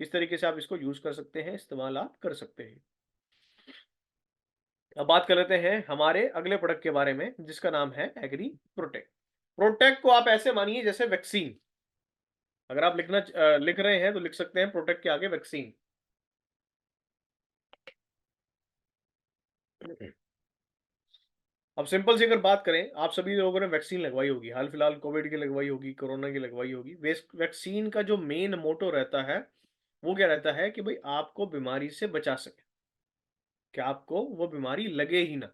इस तरीके से आप इसको यूज़ कर सकते हैं, इस्तेमाल आप कर सकते हैं। अब बात कर लेते हैं हमारे अगले प्रोडक्ट के बारे में जिसका नाम है एग्री प्रोटेक्ट। प्रोटेक्ट को आप ऐसे मानिए जैसे वैक्सीन। अगर आप लिख रहे हैं तो लिख सकते हैं प्रोटेक्ट के आगे वैक्सीन। अब सिंपल सी अगर बात करें, आप सभी लोगों ने वैक्सीन लगवाई होगी, हाल फिलहाल कोविड की लगवाई होगी, कोरोना की लगवाई होगी। वैक्सीन का जो मेन मोटो रहता है वो क्या रहता है कि भाई आपको बीमारी से बचा सके, कि आपको वो बीमारी लगे ही ना।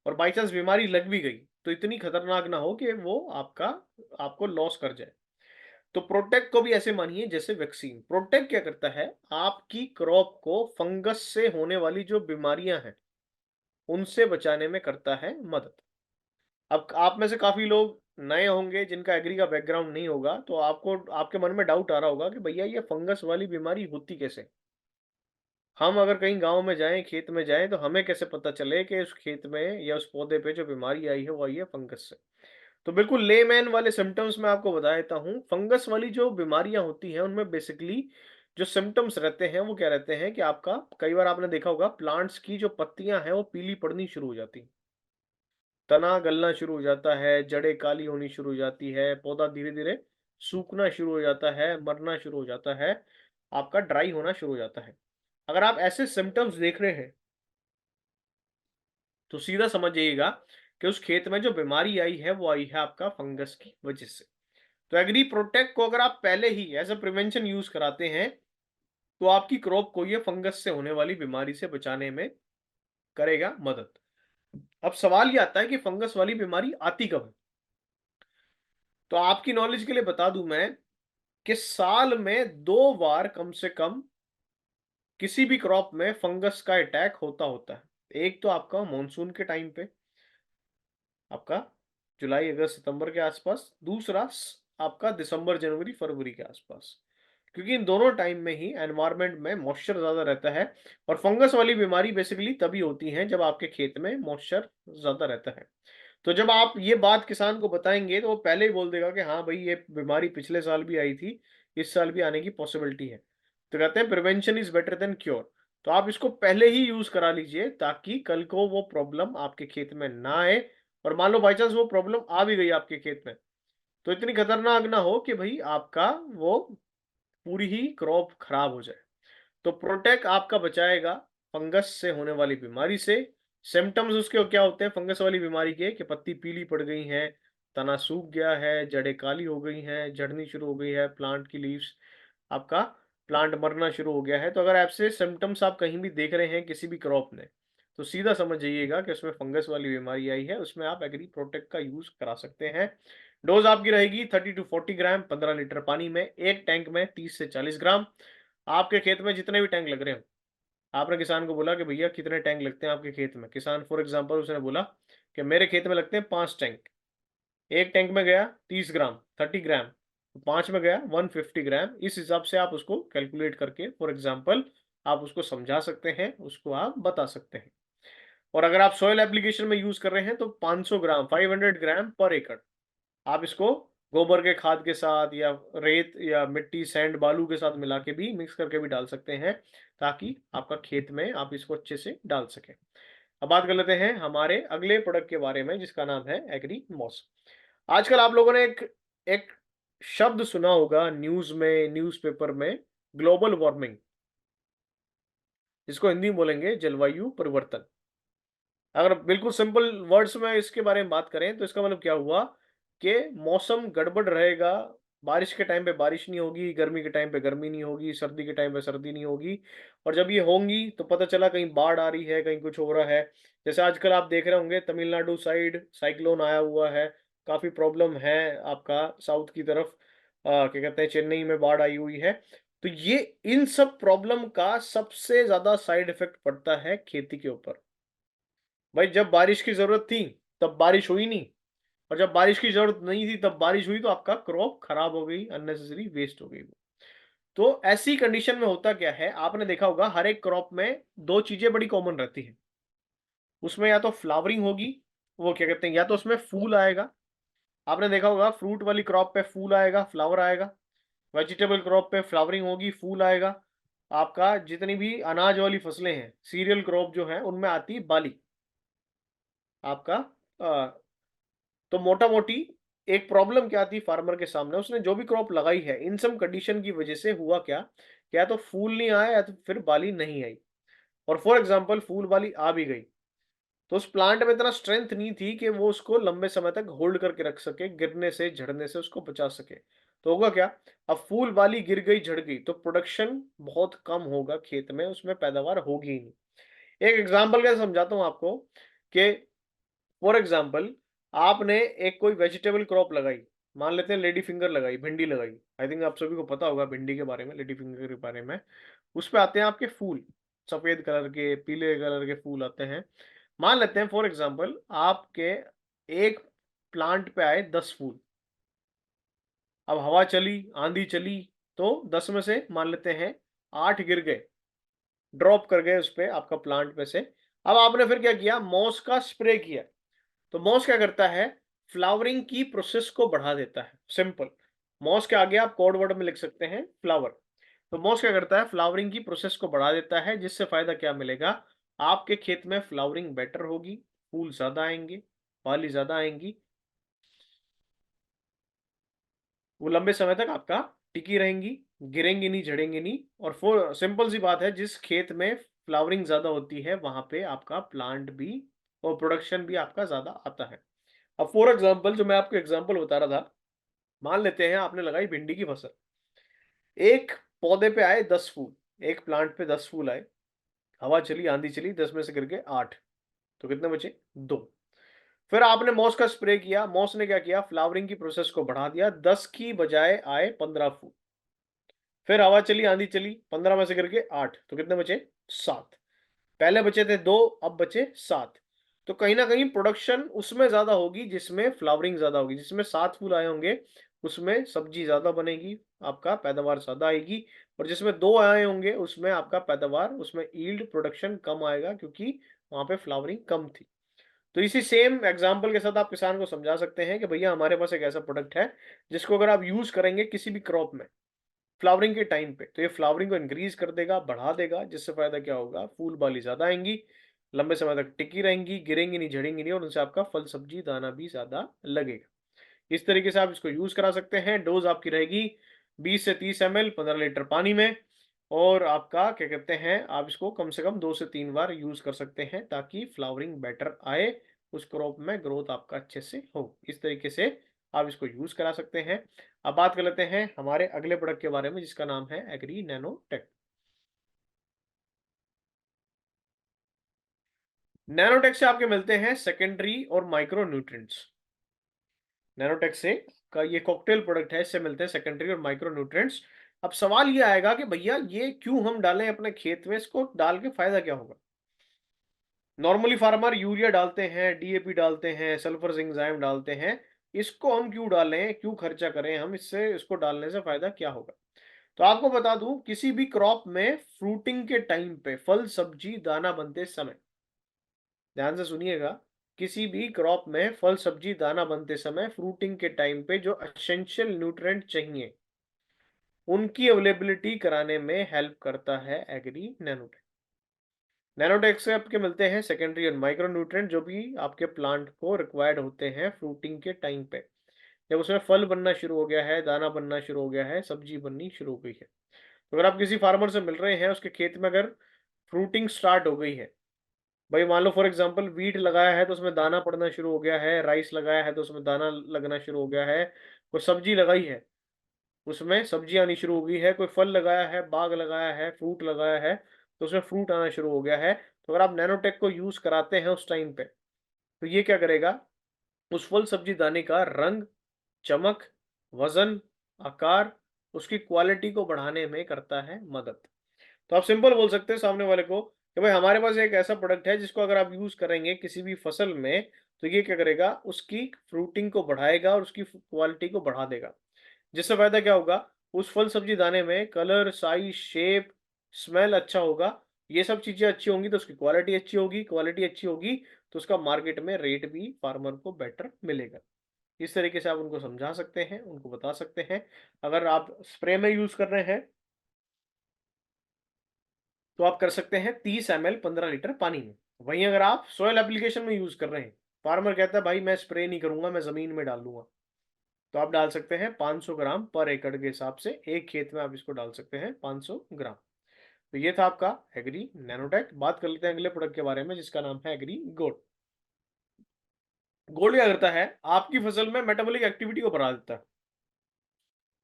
और बाई चांस बीमारी लग भी गई तो इतनी खतरनाक ना हो कि वो आपको लॉस कर जाए। तो प्रोटेक्ट को भी ऐसे मानिए जैसे वैक्सीन। प्रोटेक्ट क्या करता है, आपकी क्रॉप को फंगस से होने वाली जो बीमारियां हैं उनसे बचाने में करता है मदद। अब आप में से काफी लोग नए होंगे जिनका एग्री का बैकग्राउंड नहीं होगा, तो आपको आपके मन में डाउट आ रहा होगा कि भैया ये फंगस वाली बीमारी होती कैसे। हम अगर कहीं गांव में जाएं, खेत में जाएं, तो हमें कैसे पता चले कि उस खेत में या उस पौधे पे जो बीमारी आई है वो आई है फंगस से। तो बिल्कुल लेमैन वाले सिम्टम्स मैं आपको बता देता हूँ। फंगस वाली जो बीमारियां होती हैं उनमें बेसिकली जो सिम्टम्स रहते हैं वो क्या रहते हैं कि आपका, कई बार आपने देखा होगा प्लांट्स की जो पत्तियां हैं वो पीली पड़नी शुरू हो जाती हैं, तना गलना शुरू हो जाता है, जड़ें काली होनी शुरू हो जाती है, पौधा धीरे धीरे सूखना शुरू हो जाता है, मरना शुरू हो जाता है, आपका ड्राई होना शुरू हो जाता है। अगर आप ऐसे सिम्टम्स देख रहे हैं तो सीधा समझ जाइएगा कि उस खेत में जो बीमारी आई है वो आई है आपका फंगस की वजह से। तो एग्री प्रोटेक्ट को अगर आप पहले ही एज अ प्रिवेंशन यूज कराते हैं तो आपकी क्रॉप को ये फंगस से होने वाली बीमारी से बचाने में करेगा मदद। अब सवाल ये आता है कि फंगस वाली बीमारी आती कब है। तो आपकी नॉलेज के लिए बता दूं मैं कि साल में 2 बार कम से कम किसी भी क्रॉप में फंगस का अटैक होता है। एक तो आपका मॉनसून के टाइम पे, आपका जुलाई अगस्त सितंबर के आसपास। दूसरा आपका दिसंबर जनवरी फरवरी के आसपास, क्योंकि इन दोनों टाइम में ही एनवायरनमेंट में मॉइस्चर ज्यादा रहता है। और फंगस वाली बीमारी बेसिकली तभी होती है जब आपके खेत में मॉइस्चर ज्यादा रहता है। तो जब आप ये बात किसान को बताएंगे तो वो पहले ही बोल देगा कि हाँ भाई ये बीमारी पिछले साल भी आई थी, इस साल भी आने की पॉसिबिलिटी है। तो कहते हैं prevention is better than cure. तो आप इसको पहले ही यूज करा लीजिए ताकि कल को वो प्रॉब्लम आपके खेत में ना आए। और मान लो बाई चांस वो प्रॉब्लम आ भी गई आपके खेत में, तो इतनी खतरनाक ना हो कि भाई आपका वो पूरी ही क्रॉप खराब हो जाए। तो प्रोटेक्ट आपका बचाएगा फंगस से होने वाली बीमारी से। सिम्टम्स उसके क्या होते हैं फंगस वाली बीमारी के, कि पत्ती पीली पड़ गई है, तना सूख गया है, जड़ें काली हो गई हैं, झड़नी शुरू हो गई है, प्लांट की लीव्स, आपका प्लांट मरना शुरू हो गया है। तो अगर ऐसे सिम्टम्स आप कहीं भी देख रहे हैं किसी भी क्रॉप में, तो सीधा समझ जाइएगा कि उसमें फंगस वाली बीमारी आई है। उसमें आप एग्री प्रोटेक्ट का यूज करा सकते हैं। डोज आपकी रहेगी 30 to 40 ग्राम 15 लीटर पानी में, एक टैंक में 30 से 40 ग्राम। आपके खेत में जितने भी टैंक लग रहे हो, आपने किसान को बोला कि भैया कितने टैंक लगते हैं आपके खेत में। किसान फॉर एग्जांपल उसने बोला कि मेरे खेत में लगते हैं 5 टैंक। एक टैंक में गया 30 ग्राम 30 ग्राम, तो 5 में गया 150 ग्राम। इस हिसाब से आप उसको कैलकुलेट करके फॉर एग्जांपल आप उसको समझा सकते हैं, उसको आप बता सकते हैं। और अगर आप सॉइल एप्लीकेशन में यूज कर रहे हैं तो 500 ग्राम 500 ग्राम पर एकड़ आप इसको गोबर के खाद के साथ या रेत या मिट्टी सैंड बालू के साथ मिला के भी मिक्स करके भी डाल सकते हैं, ताकि आपका खेत में आप इसको अच्छे से डाल सकें। अब बात कर लेते हैं हमारे अगले प्रोडक्ट के बारे में जिसका नाम है एग्री मॉस। आजकल आप लोगों ने एक एक शब्द सुना होगा न्यूज में, न्यूज़पेपर में, ग्लोबल वार्मिंग, जिसको हिंदी में बोलेंगे जलवायु परिवर्तन। अगर बिल्कुल सिंपल वर्ड्स में इसके बारे में बात करें तो इसका मतलब क्या हुआ कि मौसम गड़बड़ रहेगा। बारिश के टाइम पे बारिश नहीं होगी, गर्मी के टाइम पे गर्मी नहीं होगी, सर्दी के टाइम पे सर्दी नहीं होगी। और जब ये होंगी तो पता चला कहीं बाढ़ आ रही है, कहीं कुछ हो रहा है। जैसे आजकल आप देख रहे होंगे तमिलनाडु साइड साइक्लोन आया हुआ है, काफी प्रॉब्लम है। आपका साउथ की तरफ क्या कहते हैं चेन्नई में बाढ़ आई हुई है। तो ये इन सब प्रॉब्लम का सबसे ज्यादा साइड इफेक्ट पड़ता है खेती के ऊपर। भाई जब बारिश की जरूरत थी तब बारिश हुई नहीं, और जब बारिश की जरूरत नहीं थी तब बारिश हुई, तो आपका क्रॉप खराब हो गई, अननेसेसरी वेस्ट हो गई वो। तो ऐसी कंडीशन में होता क्या है, आपने देखा होगा हर एक क्रॉप में दो चीजें बड़ी कॉमन रहती है। उसमें या तो फ्लावरिंग होगी, वो क्या कहते हैं, या तो उसमें फूल आएगा। आपने देखा होगा फ्रूट वाली क्रॉप पे फूल आएगा, फ्लावर आएगा। वेजिटेबल क्रॉप पे फ्लावरिंग होगी, फूल आएगा। आपका जितनी भी अनाज वाली फसलें हैं, सीरियल क्रॉप जो है, उनमें आती है बाली। आपका तो मोटा मोटी एक प्रॉब्लम क्या थी फार्मर के सामने, उसने जो भी क्रॉप लगाई है इन सब कंडीशन की वजह से हुआ क्या, क्या तो फूल नहीं आया या तो फिर बाली नहीं आई। और फॉर एग्जांपल फूल बाली आ भी गई तो उस प्लांट में इतना स्ट्रेंथ नहीं थी कि वो उसको लंबे समय तक होल्ड करके रख सके, गिरने से झड़ने से उसको बचा सके। तो होगा क्या, अब फूल बाली गिर गई, झड़ गई, तो प्रोडक्शन बहुत कम होगा खेत में, उसमें पैदावार होगी ही नहीं। एक एग्जाम्पल कैसे समझाता हूं आपको कि फॉर एग्जाम्पल आपने एक कोई वेजिटेबल क्रॉप लगाई, मान लेते हैं लेडी फिंगर लगाई, भिंडी लगाई। आई थिंक आप सभी को पता होगा भिंडी के बारे में, लेडी फिंगर के बारे में। उस पे आते हैं आपके फूल, सफेद कलर के, पीले कलर के फूल आते हैं। मान लेते हैं फॉर एग्जांपल आपके एक प्लांट पे आए 10 फूल। अब हवा चली, आंधी चली, तो 10 में से मान लेते हैं 8 गिर गए, ड्रॉप कर गए उस पे आपका प्लांट में से। अब आपने फिर क्या किया, मॉस का स्प्रे किया। तो मॉस क्या करता है, फ्लावरिंग की प्रोसेस को बढ़ा देता है। सिंपल, मॉस के आगे आप कोड वर्ड में लिख सकते हैं फ्लावर। तो मॉस क्या करता है, फ्लावरिंग की प्रोसेस को बढ़ा देता है, जिससे फायदा क्या मिलेगा, आपके खेत में फ्लावरिंग बेटर होगी, फूल ज्यादा आएंगे, पाली ज्यादा आएंगी, वो लंबे समय तक आपका टिकी रहेंगी, गिरेंगी नहीं, झड़ेंगी नहीं। और सिंपल सी बात है, जिस खेत में फ्लावरिंग ज्यादा होती है वहां पे आपका प्लांट भी और प्रोडक्शन भी आपका ज्यादा आता है। अब फॉर एग्जाम्पल, जो मैं आपको एग्जाम्पल बता रहा था, मान लेते हैं आपने लगाई भिंडी की फसल। एक पौधे पे आए 10 फूल, एक प्लांट पे 10 फूल आए, हवा चली, आंधी चली, 10 में से गिर गए 8, तो कितने बचे, 2। फिर आपने मॉस का स्प्रे किया, मॉस ने क्या किया, फ्लावरिंग की प्रोसेस को बढ़ा दिया, 10 की बजाय आए 15 फूल। फिर हवा चली, आंधी चली, 15 में से गिर गए 8, तो कितने बचे, 7। पहले बचे थे 2, अब बचे 7। तो कहीं ना कहीं प्रोडक्शन उसमें ज्यादा होगी जिसमें फ्लावरिंग ज्यादा होगी। जिसमें 7 फूल आए होंगे उसमें सब्जी ज्यादा बनेगी, आपका पैदावार ज्यादा आएगी। और जिसमें 2 आए होंगे उसमें आपका पैदावार, उसमें ईल्ड प्रोडक्शन कम आएगा, क्योंकि वहां पे फ्लावरिंग कम थी। तो इसी सेम एग्जाम्पल के साथ आप किसान को समझा सकते हैं कि भैया हमारे पास एक ऐसा प्रोडक्ट है जिसको अगर आप यूज करेंगे किसी भी क्रॉप में फ्लावरिंग के टाइम पे, तो ये फ्लावरिंग को इंक्रीज कर देगा, बढ़ा देगा, जिससे फायदा क्या होगा, फूल बाली ज्यादा आएंगी, लंबे समय तक टिकी रहेंगी, गिरेंगी नहीं, झड़ेंगी नहीं, और उनसे आपका फल सब्जी दाना भी ज्यादा लगेगा। इस तरीके से आप इसको यूज करा सकते हैं। डोज आपकी रहेगी 20 से 30 ml 15 लीटर पानी में। और आपका क्या कहते हैं, आप इसको कम से कम 2 से 3 बार यूज कर सकते हैं, ताकि फ्लावरिंग बेटर आए, उस क्रॉप में ग्रोथ आपका अच्छे से हो। इस तरीके से आप इसको यूज करा सकते हैं। अब बात कर लेते हैं हमारे अगले प्रोडक्ट के बारे में, जिसका नाम है एग्री नैनोटेक। नैनोटेक से आपके मिलते हैं सेकेंडरी और माइक्रो न्यूट्रिएंट्स। नैनोटेक से का ये कॉकटेल प्रोडक्ट है, इससे मिलते हैं सेकेंडरी और माइक्रो न्यूट्रिएंट्स। अब सवाल ये आएगा कि भैया ये क्यों हम डालें अपने खेत में, इसको डाल के फायदा क्या होगा। नॉर्मली फार्मर यूरिया डालते हैं, डीएपी डालते हैं, सल्फर जिंक डालते हैं। इसको हम क्यों डालें, क्यों खर्चा करें हम इससे, इसको डालने से फायदा क्या होगा। तो आपको बता दूं, किसी भी क्रॉप में फ्रूटिंग के टाइम पे, फल सब्जी दाना बनते समय, ध्यान से सुनिएगा, किसी भी क्रॉप में फल सब्जी दाना बनते समय फ्रूटिंग के टाइम पे जो एसेंशियल न्यूट्रिएंट चाहिए उनकी अवेलेबिलिटी कराने में हेल्प करता है एग्री नैनोटेक। नैनोटेक से आपके मिलते हैं सेकेंडरी और माइक्रो न्यूट्रिएंट, जो भी आपके प्लांट को रिक्वायर्ड होते हैं फ्रूटिंग के टाइम पे, जब उसमें फल बनना शुरू हो गया है, दाना बनना शुरू हो गया है, सब्जी बननी शुरू हो गई है। तो अगर आप किसी फार्मर से मिल रहे हैं, उसके खेत में अगर फ्रूटिंग स्टार्ट हो गई है, भाई मान लो फॉर एग्जांपल वीट लगाया है तो उसमें दाना पड़ना शुरू हो गया है, राइस लगाया है तो उसमें दाना लगना शुरू हो गया है, कोई सब्जी लगाई है उसमें सब्जी आनी शुरू हो गई है, कोई फल लगाया है, बाग लगाया है, फ्रूट लगाया है तो उसमें फ्रूट आना शुरू हो गया है, तो अगर आप नैनोटेक को यूज कराते हैं उस टाइम पे, तो ये क्या करेगा, उस फल सब्जी दाने का रंग, चमक, वजन, आकार, उसकी क्वालिटी को बढ़ाने में करता है मदद। तो आप सिंपल बोल सकते हैं सामने वाले को कि भाई हमारे पास एक ऐसा प्रोडक्ट है जिसको अगर आप यूज करेंगे किसी भी फसल में, तो ये क्या करेगा, उसकी फ्रूटिंग को बढ़ाएगा और उसकी क्वालिटी को बढ़ा देगा। जिससे फायदा क्या होगा, उस फल सब्जी दाने में कलर, साइज, शेप, स्मेल अच्छा होगा। ये सब चीजें अच्छी होंगी तो उसकी क्वालिटी अच्छी होगी, क्वालिटी अच्छी होगी तो उसका मार्केट में रेट भी फार्मर को बेटर मिलेगा। इस तरीके से आप उनको समझा सकते हैं, उनको बता सकते हैं। अगर आप स्प्रे में यूज कर रहे हैं तो आप कर सकते हैं 30 ml 15 लीटर पानी में। वहीं अगर आप सॉइल एप्लीकेशन में यूज कर रहे हैं, फार्मर कहता है भाई मैं स्प्रे नहीं करूंगा, मैं जमीन में डाल दूंगा, तो आप डाल सकते हैं 500 ग्राम पर एकड़ के हिसाब से, एक खेत में आप इसको डाल सकते हैं 500 ग्राम। तो ये था आपका एग्री नैनोटेक। बात कर लेते हैं अगले प्रोडक्ट के बारे में, जिसका नाम है एग्री गोल्ड। गोल्ड क्या करता है, आपकी फसल में मेटाबॉलिक एक्टिविटी को बढ़ा देता है,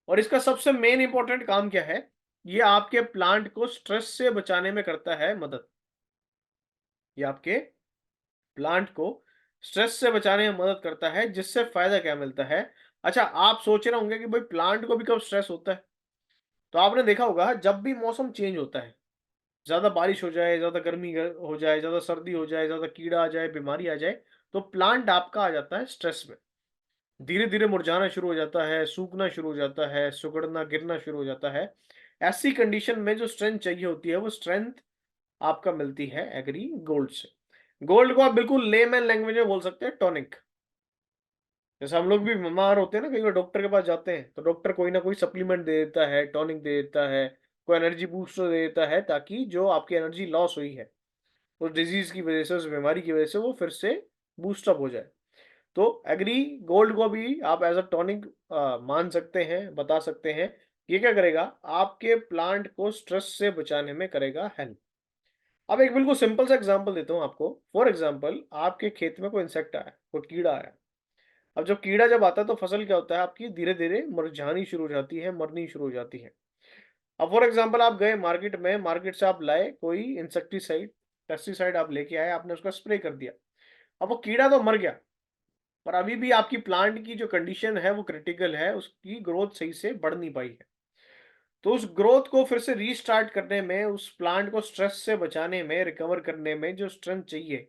और इसका सबसे मेन इंपॉर्टेंट काम क्या है, ये आपके प्लांट को स्ट्रेस से बचाने में करता है मदद। ये आपके प्लांट को स्ट्रेस से बचाने में मदद करता है, जिससे फायदा क्या मिलता है। अच्छा, आप सोच रहे होंगे कि भाई प्लांट को भी कब स्ट्रेस होता है। तो आपने देखा होगा जब भी मौसम चेंज होता है, ज्यादा बारिश हो जाए, ज्यादा गर्मी हो जाए, ज्यादा सर्दी हो जाए, ज्यादा कीड़ा आ जाए, बीमारी आ जाए, तो प्लांट आपका आ जाता है स्ट्रेस में। धीरे धीरे मुरझाना शुरू हो जाता है, सूखना शुरू हो जाता है, सुगड़ना गिरना शुरू हो जाता है। ऐसी कंडीशन में जो स्ट्रेंथ चाहिए होती है, वो स्ट्रेंथ आपका मिलती है एग्री गोल्ड से। गोल्ड को आप बिल्कुल लेमैन लैंग्वेज में बोल सकते हैं टॉनिक। जैसे हम लोग भी बीमार होते हैं ना, कई बार डॉक्टर के पास जाते हैं तो डॉक्टर कोई ना कोई सप्लीमेंट दे देता है, टॉनिक दे देता है, कोई एनर्जी बूस्टर दे देता है, ताकि जो आपकी एनर्जी लॉस हुई है उस डिजीज की वजह से, उस बीमारी की वजह से, वो फिर से बूस्टअप हो जाए। तो एग्री गोल्ड को भी आप एज अ टॉनिक मान सकते हैं, बता सकते हैं। ये क्या करेगा, आपके प्लांट को स्ट्रेस से बचाने में करेगा हेल्प। अब एक बिल्कुल सिंपल सा एग्जांपल देता हूँ आपको। फॉर एग्जांपल, आपके खेत में कोई इंसेक्ट आया, कोई कीड़ा आया। अब जब कीड़ा जब आता है तो फसल क्या होता है आपकी, धीरे धीरे मुरझानी शुरू हो जाती है, मरनी शुरू हो जाती है। अब फॉर एग्जांपल, आप गए मार्केट में, मार्केट से आप लाए कोई इंसेक्टिसाइड, पेस्टिसाइड आप लेके आए, आपने उसका स्प्रे कर दिया। अब वो कीड़ा तो मर गया, पर अभी भी आपकी प्लांट की जो कंडीशन है वो क्रिटिकल है, उसकी ग्रोथ सही से बढ़ नहीं पाई है। तो उस ग्रोथ को फिर से रीस्टार्ट करने में, उस प्लांट को स्ट्रेस से बचाने में, रिकवर करने में जो स्ट्रेंथ चाहिए,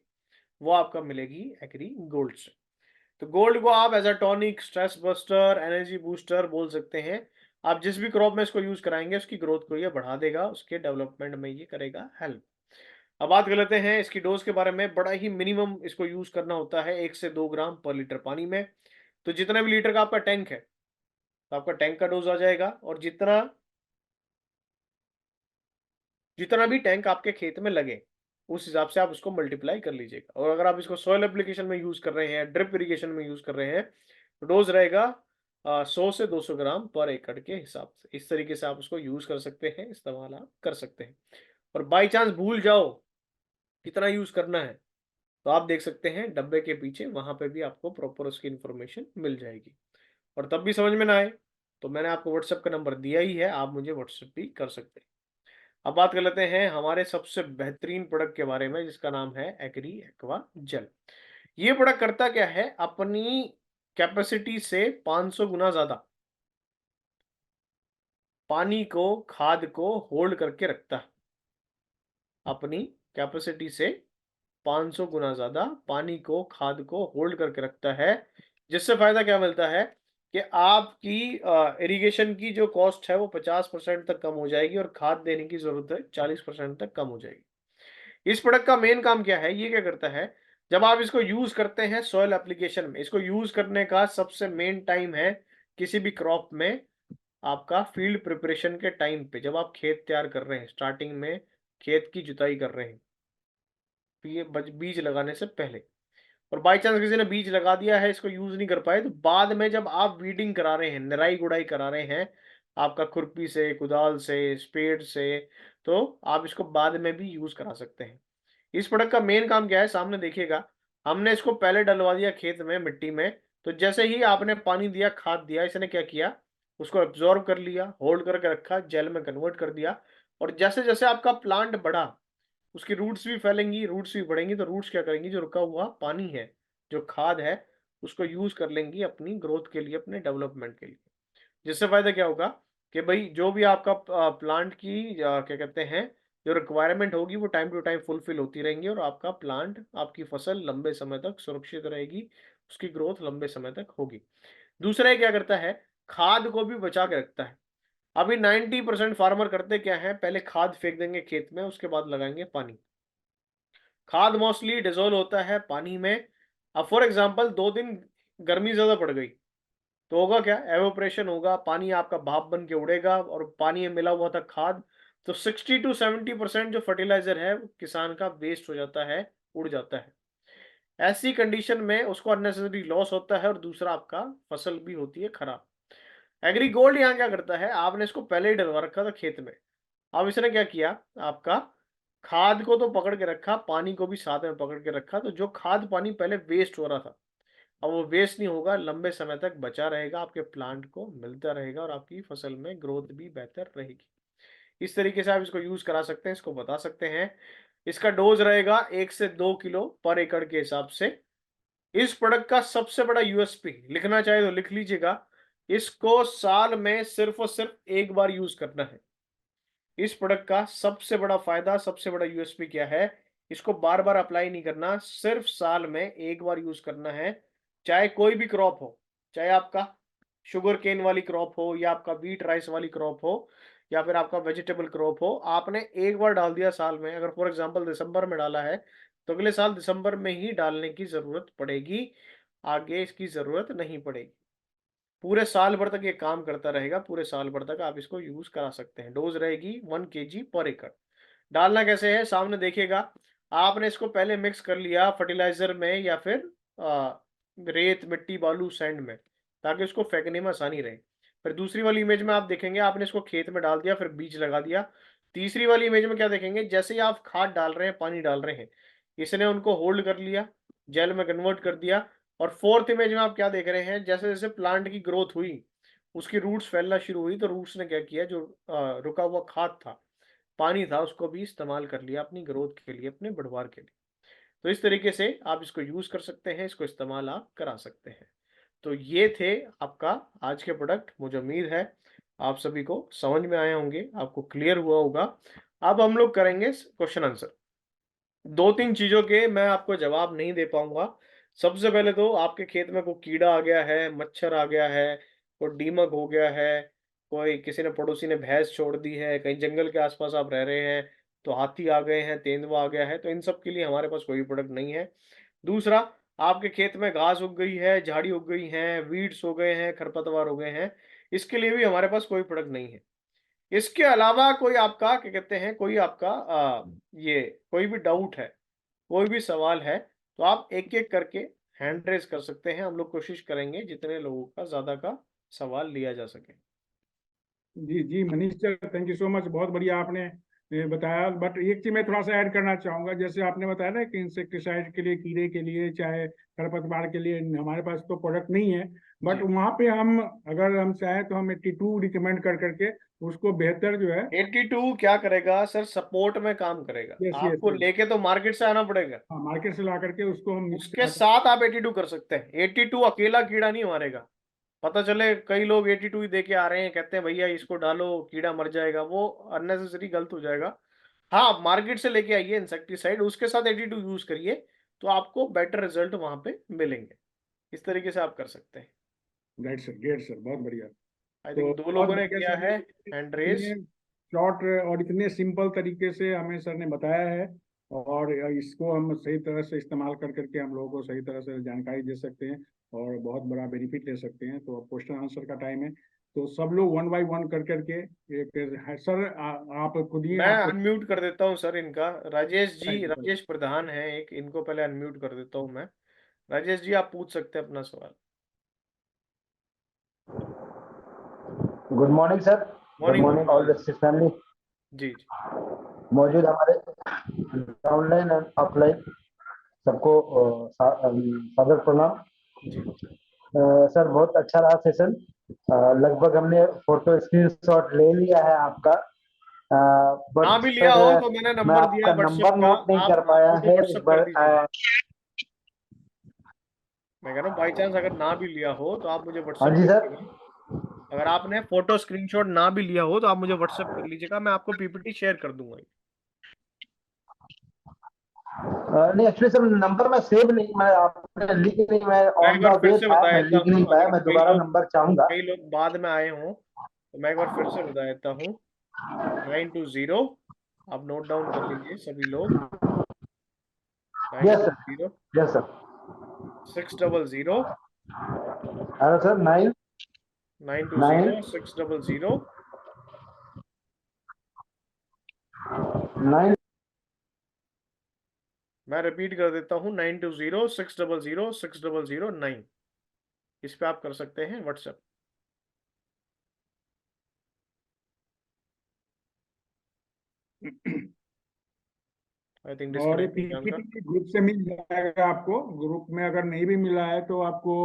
वो आपका मिलेगी एग्री गोल्ड से। तो गोल्ड को आप as a tonic, stress buster, energy booster बोल सकते हैं। आप जिस भी क्रॉप में इसको यूज कराएंगे, उसकी ग्रोथ को ये बढ़ा देगा, उसके डेवलपमेंट में ये करेगा हेल्प। अब बात कर लेते हैं इसकी डोज के बारे में। बड़ा ही मिनिमम इसको यूज करना होता है, 1 से 2 ग्राम पर लीटर पानी में। तो जितना भी लीटर का आपका टैंक है, तो आपका टैंक का डोज आ जाएगा, और जितना जितना भी टैंक आपके खेत में लगे, उस हिसाब से आप उसको मल्टीप्लाई कर लीजिएगा। और अगर आप इसको सॉइल एप्लीकेशन में यूज कर रहे हैं, ड्रिप इरिगेशन में यूज कर रहे हैं, तो डोज रहेगा 100 से 200 ग्राम पर एकड़ के हिसाब से। इस तरीके से आप उसको यूज कर सकते हैं, इस्तेमाल आप कर सकते हैं। और बाई चांस भूल जाओ कितना यूज करना है, तो आप देख सकते हैं डब्बे के पीछे, वहां पे भी आपको प्रॉपर उसकी इंफॉर्मेशन मिल जाएगी। और तब भी समझ में ना आए, तो मैंने आपको व्हाट्सएप का नंबर दिया ही है, आप मुझे व्हाट्सएप भी कर सकते हैं। अब बात कर लेते हैं हमारे सबसे बेहतरीन प्रोडक्ट के बारे में, जिसका नाम है एग्री एक्वा जेल। ये प्रोडक्ट करता क्या है, अपनी कैपेसिटी से 500 गुना ज्यादा पानी को, खाद को होल्ड करके रखता है। अपनी कैपेसिटी से 500 गुना ज्यादा पानी को, खाद को होल्ड करके रखता है। जिससे फायदा क्या मिलता है कि आपकी इरिगेशन की जो कॉस्ट है वो 50% तक कम हो जाएगी, और खाद देने की जरूरत है 40% तक कम हो जाएगी। इस प्रोडक्ट का मेन काम क्या है, ये क्या करता है, जब आप इसको यूज करते हैं सॉइल एप्लीकेशन में, इसको यूज करने का सबसे मेन टाइम है किसी भी क्रॉप में, आपका फील्ड प्रिपरेशन के टाइम पे, जब आप खेत तैयार कर रहे हैं, स्टार्टिंग में खेत की जुताई कर रहे हैं, तो ये बीज लगाने से पहले। और बाई चांस किसी ने बीज लगा दिया है, इसको यूज नहीं कर पाए, तो बाद में जब आप वीडिंग करा रहे हैं, निराई गुड़ाई करा रहे हैं, आपका खुरपी से, कुदाल से, स्पेड से, तो आप इसको बाद में भी यूज करा सकते हैं। इस प्रोडक्ट का मेन काम क्या है, सामने देखिएगा। हमने इसको पहले डलवा दिया खेत में, मिट्टी में। तो जैसे ही आपने पानी दिया, खाद दिया, इसने क्या किया, उसको एब्जॉर्ब कर लिया, होल्ड करके रखा, जेल में कन्वर्ट कर दिया। और जैसे जैसे आपका प्लांट बढ़ा, उसकी रूट्स भी फैलेंगी, रूट्स भी बढ़ेंगी, तो रूट्स क्या करेंगी, जो रुका हुआ पानी है, जो खाद है, उसको यूज कर लेंगी अपनी ग्रोथ के लिए, अपने डेवलपमेंट के लिए। जिससे फायदा क्या होगा कि भाई जो भी आपका प्लांट की क्या कहते हैं, जो रिक्वायरमेंट होगी, वो टाइम टू टाइम फुलफिल होती रहेंगी, और आपका प्लांट, आपकी फसल लंबे समय तक सुरक्षित रहेगी, उसकी ग्रोथ लंबे समय तक होगी। दूसरा ये क्या करता है, खाद को भी बचा के रखता है। अभी 90% फार्मर करते क्या है, पहले खाद फेंक देंगे खेत में, उसके बाद लगाएंगे पानी। खाद मोस्टली डिजोल्व होता है पानी में। अब फॉर एग्जांपल 2 दिन गर्मी ज्यादा पड़ गई, तो होगा क्या, एवोपरेशन होगा, पानी आपका भाप बन के उड़ेगा, और पानी में मिला हुआ था खाद, तो 60 to 70% जो फर्टिलाइजर है वो किसान का वेस्ट हो जाता है, उड़ जाता है। ऐसी कंडीशन में उसको अननेसेसरी लॉस होता है, और दूसरा आपका फसल भी होती है खराब। एग्री गोल्ड यहाँ क्या करता है, आपने इसको पहले ही डलवा रखा था खेत में। अब इसने क्या किया, आपका खाद को तो पकड़ के रखा, पानी को भी साथ में पकड़ के रखा, तो जो खाद पानी पहले वेस्ट हो रहा था, अब वो वेस्ट नहीं होगा, लंबे समय तक बचा रहेगा, आपके प्लांट को मिलता रहेगा, और आपकी फसल में ग्रोथ भी बेहतर रहेगी। इस तरीके से आप इसको यूज करा सकते हैं, इसको बता सकते हैं। इसका डोज रहेगा 1 से 2 किलो पर एकड़ के हिसाब से। इस प्रोडक्ट का सबसे बड़ा यूएसपी, लिखना चाहे तो लिख लीजिएगा, इसको साल में सिर्फ और सिर्फ एक बार यूज करना है। इस प्रोडक्ट का सबसे बड़ा फायदा, सबसे बड़ा यूएसपी क्या है? इसको बार बार अप्लाई नहीं करना, सिर्फ साल में एक बार यूज करना है। चाहे कोई भी क्रॉप हो, चाहे आपका शुगर केन वाली क्रॉप हो, या आपका व्हीट राइस वाली क्रॉप हो, या फिर आपका वेजिटेबल क्रॉप हो, आपने एक बार डाल दिया साल में, अगर फॉर एग्जांपल दिसंबर में डाला है, तो अगले साल दिसंबर में ही डालने की जरूरत पड़ेगी, आगे इसकी जरूरत नहीं पड़ेगी। पूरे साल भर तक ये काम करता रहेगा, पूरे साल भर तक आप इसको यूज करा सकते हैं। डोज रहेगी 1 kg पर एकड़। डालना कैसे है, सामने देखिएगा। आपने इसको पहले मिक्स कर लिया फर्टिलाइजर में, या फिर रेत, मिट्टी, बालू, सैंड में, ताकि उसको फेंकने में आसानी रहे। फिर दूसरी वाली इमेज में आप देखेंगे, आपने इसको खेत में डाल दिया, फिर बीज लगा दिया। तीसरी वाली इमेज में क्या देखेंगे, जैसे ही आप खाद डाल रहे हैं, पानी डाल रहे हैं, इसने उनको होल्ड कर लिया, जेल में कन्वर्ट कर दिया। और फोर्थ इमेज में आप क्या देख रहे हैं, जैसे जैसे प्लांट की ग्रोथ हुई, उसकी रूट्स फैलना शुरू हुई, तो रूट्स ने क्या किया, जो रुका हुआ खाद था, पानी था, उसको भी इस्तेमाल कर लिया अपनी ग्रोथ के लिए, अपने बढ़वार के लिए। तो इस तरीके से आप इसको यूज कर सकते हैं, इसको इस्तेमाल आप करा सकते हैं। तो ये थे आपका आज के प्रोडक्ट। मुझे उम्मीद है आप सभी को समझ में आए होंगे, आपको क्लियर हुआ होगा। अब हम लोग करेंगे क्वेश्चन आंसर। 2-3 चीजों के मैं आपको जवाब नहीं दे पाऊंगा। सबसे पहले तो आपके खेत में कोई कीड़ा आ गया है, मच्छर आ गया है, कोई दीमक हो गया है, कोई किसी ने, पड़ोसी ने भैंस छोड़ दी है, कहीं जंगल के आसपास आप रह रहे हैं तो हाथी आ गए हैं, तेंदुआ आ गया है, तो इन सब के लिए हमारे पास कोई प्रोडक्ट नहीं है। दूसरा, आपके खेत में घास उग गई है, झाड़ी उग गई है, वीड्स हो गए हैं, खरपतवार हो गए हैं, इसके लिए भी हमारे पास कोई प्रोडक्ट नहीं है। इसके अलावा कोई आपका क्या कहते हैं, कोई आपका ये कोई भी डाउट है, कोई भी सवाल है, तो आप एक एक करके हैंड रेज कर सकते हैं। हम लोग कोशिश करेंगे जितने लोगों का ज्यादा का सवाल लिया जा सके। जी जी Manish sir, thank you so much, बहुत बढ़िया आपने बताया। बट एक चीज मैं थोड़ा सा ऐड करना चाहूंगा, जैसे आपने बताया ना कि इंसेक्टिसाइड के लिए, कीड़े के लिए, चाहे खरपतवार के लिए हमारे पास तो प्रोडक्ट नहीं है, बट जी, वहां पे हम अगर हम चाहें तो हम 82 रिकमेंड कर करके उसको बेहतर जो है। 82 क्या करेगा सर, सपोर्ट में काम करेगा। यस यस आपको यस। लेके तो मार्केट से आना पड़ेगा, हाँ, मार्केट से ला करके उसको हम मिक्स उसके साथ आप 82 कर सकते हैं। 82 अकेला कीड़ा नहीं मारेगा। पता चले कई लोग 82 ही दे के आ रहे हैं, कहते हैं भैया इसको डालो कीड़ा मर जाएगा, वो अननेसेसरी गलत हो जाएगा। हाँ, मार्केट से लेके आइए इंसेक्टिसाइड, उसके साथ 82 यूज करिए, तो आपको बेटर रिजल्ट वहां पे मिलेंगे। इस तरीके से आप कर सकते हैं। ग्रेट सर, बहुत बढ़िया। आई तो थिंक 2 बहुत लोगों ने बढ़िया किया सर, है हैंड रेज। इतने शॉर्ट और इतने सिंपल तरीके से हमें सर ने बताया है, और इसको हम सही तरह से इस्तेमाल कर करके हम लोगों को सही तरह से जानकारी दे सकते हैं और बहुत बड़ा बेनिफिट ले सकते हैं। तो अब क्वेश्चन आंसर का टाइम है, तो सब लोग वन बाय वन कर करके एक सर आप खुद ही मैं आप। अनम्यूट कर देता हूँ सर इनका। Rajesh ji, thank you sir. Rajesh प्रधान है एक, इनको पहले अनम्यूट कर देता हूँ मैं। राजेश जी, आप पूछ सकते हैं अपना सवाल। Good morning sir. Good morning morning all morning. Justice family. जी जी। मौजूद हमारे ऑनलाइन और ऑफलाइन सबको सादर प्रणाम। जी, सर बहुत अच्छा रहा सेशन। लगभग हमने फोटो स्क्रीनशॉट ले लिया है आपका, ना बट भी लिया सर हो तो मैंने मैं नंबर दिया आपका व्हाट्सएप नंबर का, नोट नहीं आप कर पाया मुझे है एक व्हाट्सएप कर बार। दीजिए। मैं कह रहा हूँ बाई चांस अगर ना भी लिया हो तो आप मुझे हाँ व्हाट्सएप जी सर। करिएगा। अगर आपने फोटो स्क्रीनशॉट ना भी लिया हो तो आप मुझे व्हाट्सएप कर लीजिएगा, मैं आपको पीपीटी शेयर कर दूंगा। नहीं एक्चुअली सर नंबर मैं सेव नहीं, मैं आपने लिख नहीं, मैं मैं एक ऑन बार द फिर वे से था, बता मैं देता लिख नहीं हूँ, पाया, अगर मैं दोबारा नंबर चाहूंगा। कई लोग बाद में आए हों, तो मैं एक बार फिर से बता देता हूँ। 920, आप नोट डाउन कर लीजिए सभी लोग। Nine yes two sir, zero yes sir. 600 hello sir, 920 9 600। 9। मैं रिपीट कर देता हूँ, 920 600 600 9। इस पे आप कर सकते हैं व्हाट्सएप। आई थिंक और ये डिस्कनेक्ट हो गया उनका। पीपीटी ग्रुप से मिल जाएगा आपको, ग्रुप में अगर नहीं भी मिला है तो आपको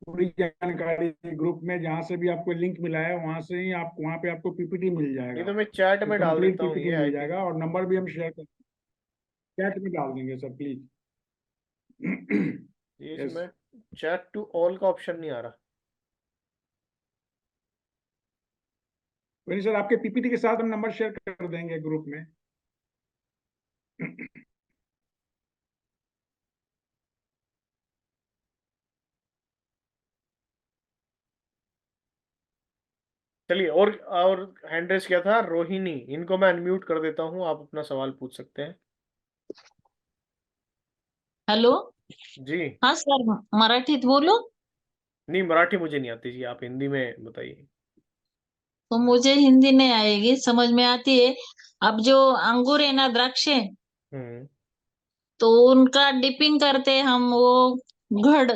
पूरी जानकारी ग्रुप में जहाँ से भी आपको लिंक मिला है वहां से ही आप, वहाँ पे आपको पीपीटी मिल नहीं जाएगा, तो मैं चैट में डाल कंप्लीट देता हूँ पीपीटी ये, आई मिल थिंक। जाएगा, और नंबर भी हम शेयर कर चैट में डाल देंगे सर प्लीज। ये Yes. इसमें चैट टू ऑल का ऑप्शन नहीं आ रहा। वही सर, आपके पीपीटी के साथ हम नंबर शेयर कर देंगे ग्रुप में। चलिए, और हैंड रेस किया था रोहिणी, इनको मैं अनम्यूट कर देता हूँ, आप अपना सवाल पूछ सकते हैं। हॅलो, जी। हा सर, मराठीत बोलू? नहीं, मराठी मुझे नहीं आती जी, आप हिंदी में बताइए। तो मुझे हिंदी नहीं आएगी, समझ में आती है। अब जो अंगूर है ना, द्राक्षे, हम्म। तो उनका डिपिंग करते हम, वो घड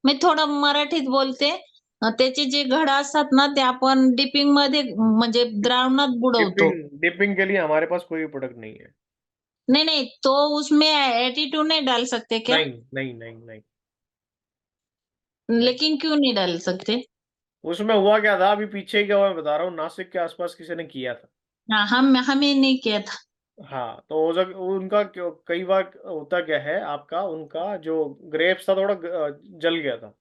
मी थोडं मराठीत बोलते. त्याचे जे घड असतात ना, ते आपण डिपिंग मध्ये म्हणजे द्रावणात बुडवतो. डिपिंग डिपिंग के लिए हमारे पास कोई प्रोडक्ट नहीं है। नहीं नहीं, तो उसमें एटीट्यूड नहीं डाल सकते क्या? नहीं नहीं नहीं नहीं नहीं। लेकिन क्यों नहीं डाल सकते? उसमें हुआ क्या था, अभी पीछे क्या हुआ मैं बता रहा हूँ, नासिक के आसपास किसी ने किया था। हाँ, हमें नहीं किया था। हाँ, तो उनका कई बार होता क्या है, आपका उनका जो ग्रेप्स था थोड़ा जल गया था,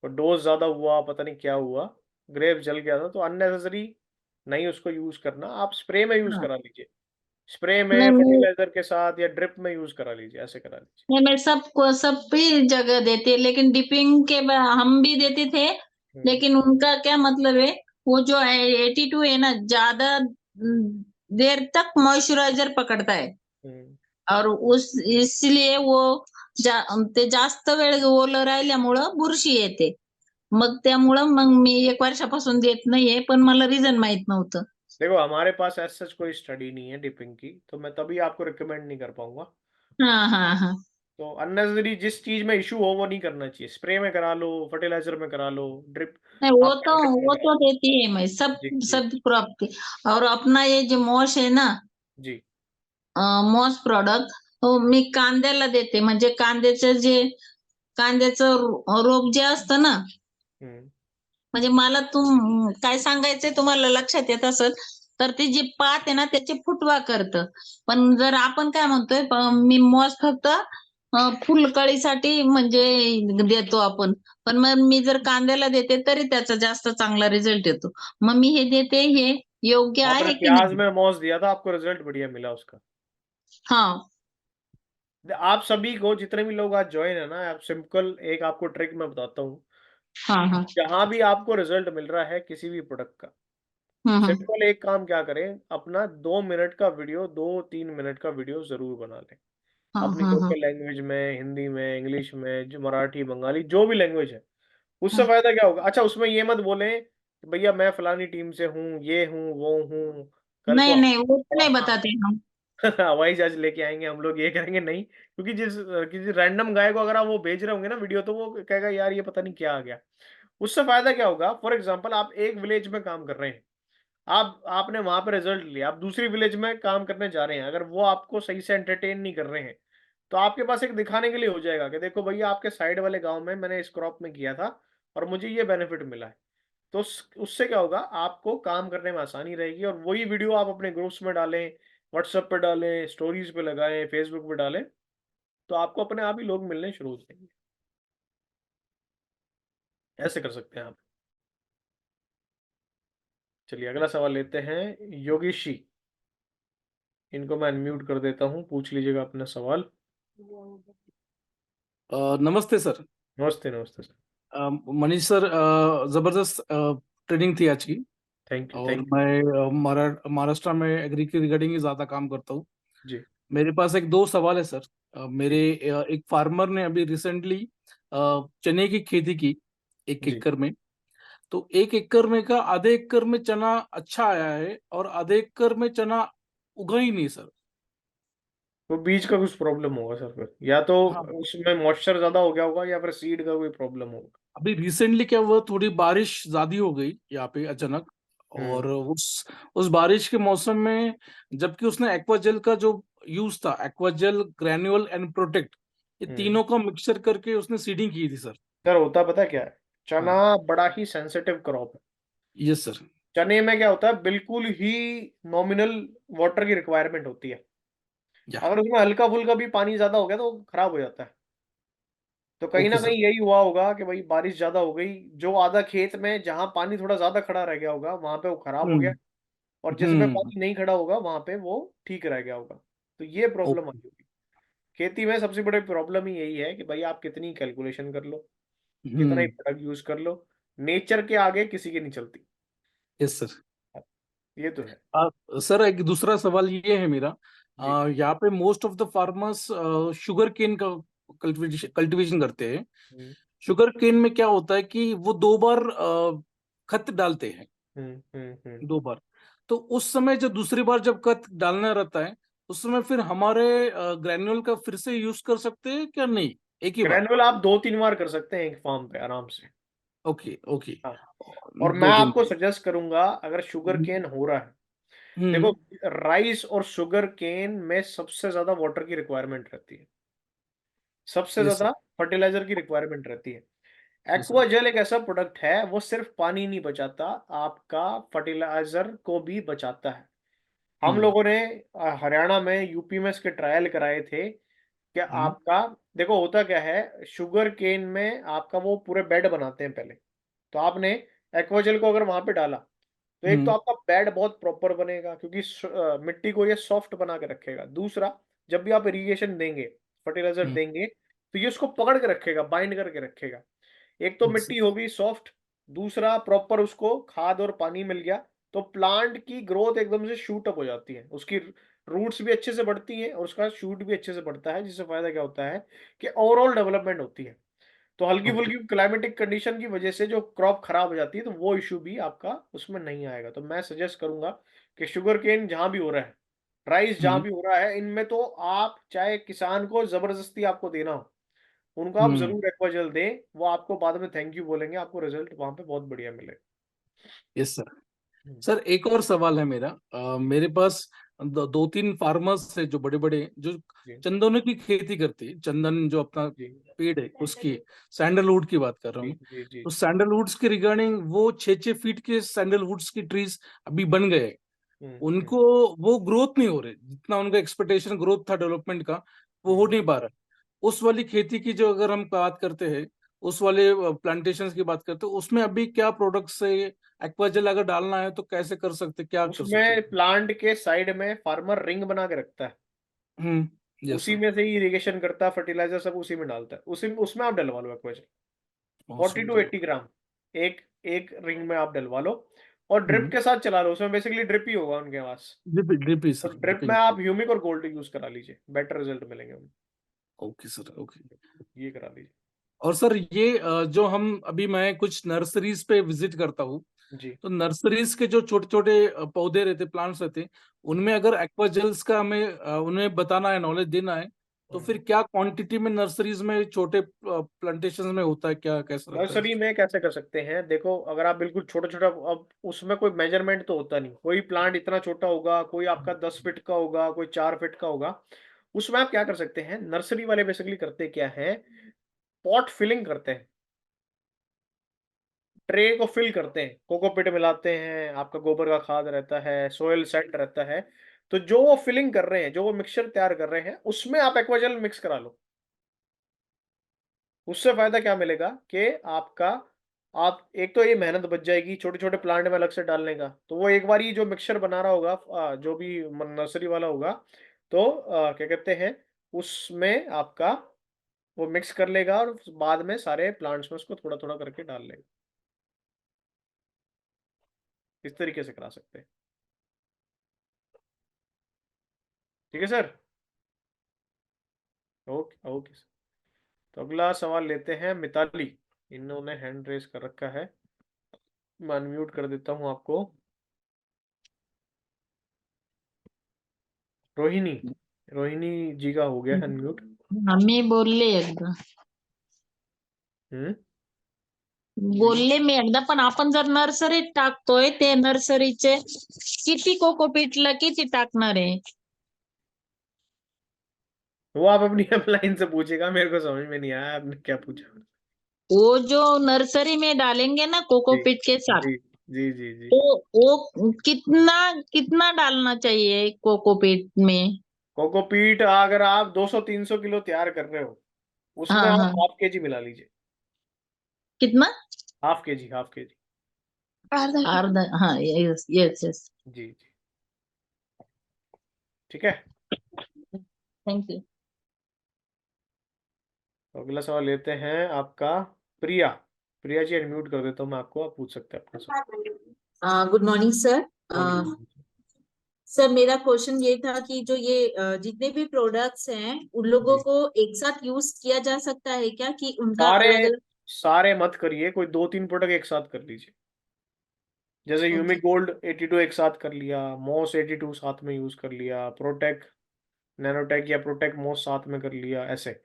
तो डोज ज्यादा हुआ, पता नहीं क्या हुआ, ग्रेप जल गया था, तो अननेसेसरी नहीं उसको यूज करना, आप स्प्रे में यूज हाँ। करा लीजिए, स्प्रे नहीं में मैं फर्टिलाइजर के साथ या ड्रिप में यूज करा लीजिए, ऐसे करा लीजिए। नहीं, मैं सबको सब भी जगह देती है, लेकिन डिपिंग के हम भी देते थे। हम्म। लेकिन उनका क्या मतलब है, वो जो 82 है ना, ज्यादा देर तक मॉइस्चराइजर पकड़ता है, हम्म। और उस इसलिए वो ते जास्त वेळ ओलं राहिल्यामुळं बुरशी येते. मग त्यामुळं मग मी 1 वर्षापासून देत नाहीये, पण मला रिझन माहित नव्हतं. देखो, हमारे पास ऐसा कोई स्टडी नहीं है डिपिंग की, तो मैं तभी आपको रिकमेंड नहीं कर पाऊंगा। हाँ हाँ हाँ। तो अननेसेसरी जिस चीज में इशू हो वो नहीं करना चाहिए, स्प्रे में करा लो, फर्टिलाइजर में करा लो, ड्रिप। नहीं, आप वो तो देती है मैं, सब जी जी सब क्रॉप की। और अपना ये जो मॉश है ना, जी। मॉस प्रॉडक्ट, तो मी कांद्याला देते. म्हणजे कांद्याचं रोप जे असतं ना, हम्म। म्हणजे मला काय सांगायचंय तुम्हाला लक्षात येत असेल, तर ते जे पात आहे ना, त्याचे फुटवा करतं. पण जर आपण काय म्हणतोय, मी मॉस फक्त फुलकळीसाठी म्हणजे देतो आपण. पण मग मी जर कांद्याला देते तरी त्याचा जास्त चांगला रिझल्ट येतो. मग मी हे देते, हे योग्य आपने आहे की प्याज नाही? में मॉस दिया था, आपको रिजल्ट बढ़िया मिला उसका। हाँ आप सभी को, जितने भी लोग आज ज्वाइन है ना, आप सिंपल एक आपको ट्रिक मैं बताता हूँ। हाँ हाँ। जहां भी आपको रिजल्ट मिल रहा है किसी भी प्रोडक्ट का, हम्म। सिंपल एक काम क्या करें, अपना 2 मिनट का वीडियो, 2-3 मिनट का वीडियो जरूर बना लें, हाँ अपनी हाँ हाँ लोकल लैंग्वेज में, हिंदी में, इंग्लिश में, जो मराठी, बंगाली, जो भी लैंग्वेज है। उससे हाँ। फायदा क्या होगा, अच्छा उसमें ये मत बोलें कि भैया मैं फलानी टीम से हूँ, ये हूँ, वो हूँ, कल को नहीं नहीं, वो तो नहीं हाँ, बताते हम। हवाई जहाज लेके आएंगे हम लोग, ये करेंगे नहीं, क्योंकि किसी रैंडम गाय को अगर आप वो भेज रहे होंगे ना वीडियो, तो वो कहेगा यार ये पता नहीं क्या आ गया। उससे फायदा क्या होगा, फॉर एग्जांपल आप एक विलेज में काम कर रहे हैं, आपने वहां पे रिजल्ट लिया, आप दूसरी विलेज में काम करने जा रहे हैं, अगर वो आपको सही से एंटरटेन नहीं कर रहे हैं, तो आपके पास एक दिखाने के लिए हो जाएगा कि देखो भैया आपके साइड वाले गांव में मैंने इस क्रॉप में किया था और मुझे ये बेनिफिट मिला है। तो उससे क्या होगा, आपको काम करने में आसानी रहेगी, और वही वीडियो आप अपने ग्रुप्स में डालें, व्हाट्सएप पे डालें, स्टोरीज पे लगाएं, फेसबुक पे डालें, तो आपको अपने आप ही लोग मिलने शुरू हो जाएंगे। ऐसे कर सकते हैं आप। चलिए अगला सवाल लेते हैं, योगेशी, इनको मैं अनम्यूट कर देता हूँ, पूछ लीजिएगा अपना सवाल। नमस्ते सर। नमस्ते नमस्ते सर। मनीष सर, जबरदस्त ट्रेनिंग थी आज की। थैंक यू और थैंक यू। मैं महाराष्ट्र में एग्री के रिगार्डिंग ही ज्यादा काम करता हूँ। जी मेरे पास एक दो सवाल है सर। मेरे एक फार्मर ने अभी रिसेंटली चने की खेती की 1 एकड़ में। तो 1 एकड़ में का आधे एकड़ में चना अच्छा आया है और आधे एकड़ में चना उगा ही नहीं सर। वो बीज का कुछ प्रॉब्लम होगा सर, फिर या तो हाँ, उसमें मॉइस्चर ज्यादा हो गया होगा या फिर सीड का कोई प्रॉब्लम होगा। अभी रिसेंटली क्या हुआ, थोड़ी बारिश ज्यादा हो गई यहाँ पे अचानक। हम्म। और उस बारिश के मौसम में, जबकि उसने एक्वाजेल का जो यूज था, एक्वाजेल, ग्रैन्युअल एंड प्रोटेक्ट, ये हम्म। तीनों का मिक्सचर करके उसने सीडिंग की थी सर। सर होता पता क्या है, चना हाँ। बड़ा ही सेंसिटिव क्रॉप है। Yes sir. चने में क्या होता है, बिल्कुल ही नॉमिनल वाटर की रिक्वायरमेंट होती है, या अगर उसमें हल्का फुल्का भी पानी ज्यादा हो गया तो वो खराब हो जाता है। तो कहीं ओके ना सर। कहीं यही हुआ होगा कि भाई बारिश ज्यादा हो गई, जो आधा खेत में जहां पानी थोड़ा ज्यादा खड़ा रह गया होगा वहां पे वो खराब हो गया, हम्म और जिसमें हम्म। पानी नहीं खड़ा होगा वहां पे वो ठीक रह गया होगा। तो ये प्रॉब्लम आई ओके। होगी। खेती में सबसे बड़ी प्रॉब्लम ही यही है कि भाई आप कितनी कैलकुलेशन कर लो, कितना ही हम्म। प्रोडक्ट यूज कर लो, नेचर के आगे किसी की नहीं चलती। Yes sir. ये तो है। सर एक दूसरा सवाल ये है मेरा, जी। यहाँ पे most of the farmers sugar cane का कल्टीवेशन करते हैं। हम्म शुगर केन में क्या होता है कि वो 2 बार खत डालते हैं, हम्म हम्म 2 बार। तो उस समय जब दूसरी बार जब खत डालना रहता है, उस समय फिर हमारे ग्रेन्युल का फिर से यूज कर सकते हैं क्या, नहीं एक ही बार? ग्रेनुअल आप 2-3 बार कर सकते हैं एक फार्म पे आराम से। Okay okay. हाँ। और मैं 2 दिन। आपको सजेस्ट करूंगा, अगर शुगर केन हो रहा है, देखो, हम्म। राइस और शुगर केन में सबसे ज्यादा वाटर की रिक्वायरमेंट रहती है, सबसे यस सर। ज्यादा फर्टिलाइजर की रिक्वायरमेंट रहती है। Yes sir. एक्वा जेल एक ऐसा प्रोडक्ट है, वो सिर्फ पानी नहीं बचाता, आपका फर्टिलाइजर को भी बचाता है। हम हम्म लोगों ने हरियाणा में, यूपी में इसके ट्रायल कराए थे कि हम्म आपका, देखो होता क्या है, शुगर केन में आपका वो पूरे बेड बनाते हैं पहले। तो आपने एक्वाजेल को अगर वहां पे डाला, तो एक तो हम्म आपका बेड बहुत प्रॉपर बनेगा, क्योंकि मिट्टी को ये सॉफ्ट बना के रखेगा। दूसरा, जब भी आप इरिगेशन देंगे, फर्टिलाइजर हम्म। देंगे, तो ये उसको पकड़ के रखेगा, बाइंड करके रखेगा। एक तो यस सर। मिट्टी होगी सॉफ्ट, दूसरा प्रॉपर उसको खाद और पानी मिल गया, तो प्लांट की ग्रोथ एकदम से शूट अप हो जाती है, उसकी रूट्स भी अच्छे से बढ़ती हैं और उसका शूट भी अच्छे से बढ़ता है, जिससे फायदा क्या होता है कि ओवरऑल डेवलपमेंट होती है। तो हल्की ओके। फुल्की क्लाइमेटिक कंडीशन की वजह से जो क्रॉप खराब हो जाती है, तो वो इशू भी आपका उसमें नहीं आएगा। तो मैं सजेस्ट करूंगा कि शुगर केन जहां भी हो रहा है, राइस जहां हम्म भी हो रहा है, इनमें तो आप चाहे किसान को जबरदस्ती आपको देना हो, उनको आप हम्म। जरूर एक्वाजल दें, वो आपको बाद में थैंक यू बोलेंगे, आपको रिजल्ट वहां पे बहुत बढ़िया मिलेगा। Yes sir. हम्म, सर एक और सवाल है मेरा, मेरे पास 2-3 फार्मर्स है जो बड़े बड़े, जो जी चंदनों की खेती करते हैं, चंदन जो अपना जी पेड़ है उसकी, सैंडलवुड की बात कर रहा जी हूँ। जी जी तो सैंडलवुड्स के रिगार्डिंग वो 6-6 फीट के सैंडलवुड्स की ट्रीज अभी बन गए हैं। हम्म। उनको वो ग्रोथ नहीं हो रहे जितना उनका एक्सपेक्टेशन ग्रोथ था डेवलपमेंट का, वो हो हम्म। नहीं पा रहा। उस वाली खेती की जो अगर हम बात करते हैं, उस वाले प्लांटेशन की बात करते हैं, उसमें अभी क्या प्रोडक्ट से एक्वाजेल अगर डालना है तो कैसे कर सकते, क्या कर सकते? उसमें प्लांट के साइड में फार्मर रिंग बना के रखता है, यस उसी सर। में से ही इरिगेशन करता है, फर्टिलाइजर सब उसी में डालता है, उसी उसमें आप डलवा लो equation. Forty awesome two sir. Eighty gram एक एक रिंग में आप डलवा लो, और ड्रिप हम्म। के साथ चला लो। उसमें बेसिकली ड्रिप ही होगा उनके पास। ड्रिप ही तो सर, ड्रिप में ड्रिपिंग। आप ह्यूमिक और गोल्ड यूज करा लीजिए, बेटर रिजल्ट मिलेंगे उनको। Okay sir. ओके। ये करा लीजिए। और सर ये जो हम अभी, मैं कुछ नर्सरीज पे विजिट करता हूँ, जी। तो नर्सरीज के जो छोटे छोटे पौधे रहते, प्लांट्स रहते, हम्म, उनमें अगर एक्वाजेल्स का हमें उन्हें बताना है, नॉलेज देना है, तो फिर हम्म। क्या क्वांटिटी में नर्सरीज में छोटे प्लांटेशन में होता है, क्या कैसा रहता है? नर्सरी में कैसे कर सकते हैं, देखो, अगर आप बिल्कुल छोटा छोटा, अब उसमें कोई मेजरमेंट तो होता नहीं, कोई प्लांट इतना छोटा होगा, कोई आपका 10 फीट का होगा, कोई 4 फीट का होगा। उसमें आप क्या कर सकते हैं, नर्सरी वाले बेसिकली करते क्या है, पॉट फिलिंग करते हैं, ट्रे को फिल करते हैं, कोकोपीट मिलाते हैं, आपका गोबर का खाद रहता है, सोयल सेट रहता है। तो जो वो फिलिंग कर रहे हैं, जो वो मिक्सचर तैयार कर रहे हैं, उसमें आप एक्वाजेल मिक्स करा लो। उससे फायदा क्या मिलेगा कि आपका, आप एक तो ये मेहनत बच जाएगी छोटे छोटे प्लांट में अलग से डालने का, तो वो एक बार ही जो मिक्सचर बना रहा होगा, जो भी नर्सरी वाला होगा, तो क्या कहते हैं, उसमें आपका वो मिक्स कर लेगा, और बाद में सारे प्लांट्स में उसको थोड़ा थोड़ा करके डाल लेगा। इस तरीके से करा सकते हैं। ठीक है सर। Okay okay sir. तो अगला सवाल लेते हैं मिताली, इन्होंने हैंड रेस कर रखा है, मैं अनम्यूट कर देता हूं आपको। रोहिणी, रोहिणी जी का हो गया है अनम्यूट। मी बोलले एकदा हम्म। बोलिए। बोलले मी एकदा, पण आपण जर नर्सरीत टाकतोय, ते नर्सरीचे किती कोकोपीटला किती टाकणार आहे? वो आप अपनी अपलाइन से पूछेगा, मेरे को समझ में नहीं आया आपने क्या पूछा। वो जो नर्सरी में डालेंगे ना जी कोकोपीट के साथ, जी जी जी जी। तो वो कितना कितना डालना चाहिए कोकोपीट में? कोकोपीट अगर आप 200-300 किलो तैयार कर रहे हो, उसमें हाँ आप हाँ, 1/2 kg मिला लीजिए। कितना? 1/2 kg, 1/2 kg। आर्धा, हाँ, यस यस यस। जी जी, ठीक है। Thank you. तो अगला सवाल लेते हैं आपका। प्रिया, प्रिया जी अनम्यूट कर देता हूँ मैं आपको, आप पूछ सकते हैं अपना सवाल। Good morning sir. Morning. Sir मेरा क्वेश्चन ये था कि जो ये जितने भी प्रोडक्ट्स हैं उन लोगों जी, को एक साथ यूज किया जा सकता है क्या, कि उनका सारे अलग अलग? सारे मत करिए, कोई 2-3 प्रोडक्ट एक साथ कर लीजिए। जैसे यूमिक ओके गोल्ड 82 एक साथ कर लिया, मॉस 82 साथ में यूज कर लिया, प्रोटेक नैनोटेक या प्रोटेक मॉस साथ में कर लिया, ऐसे।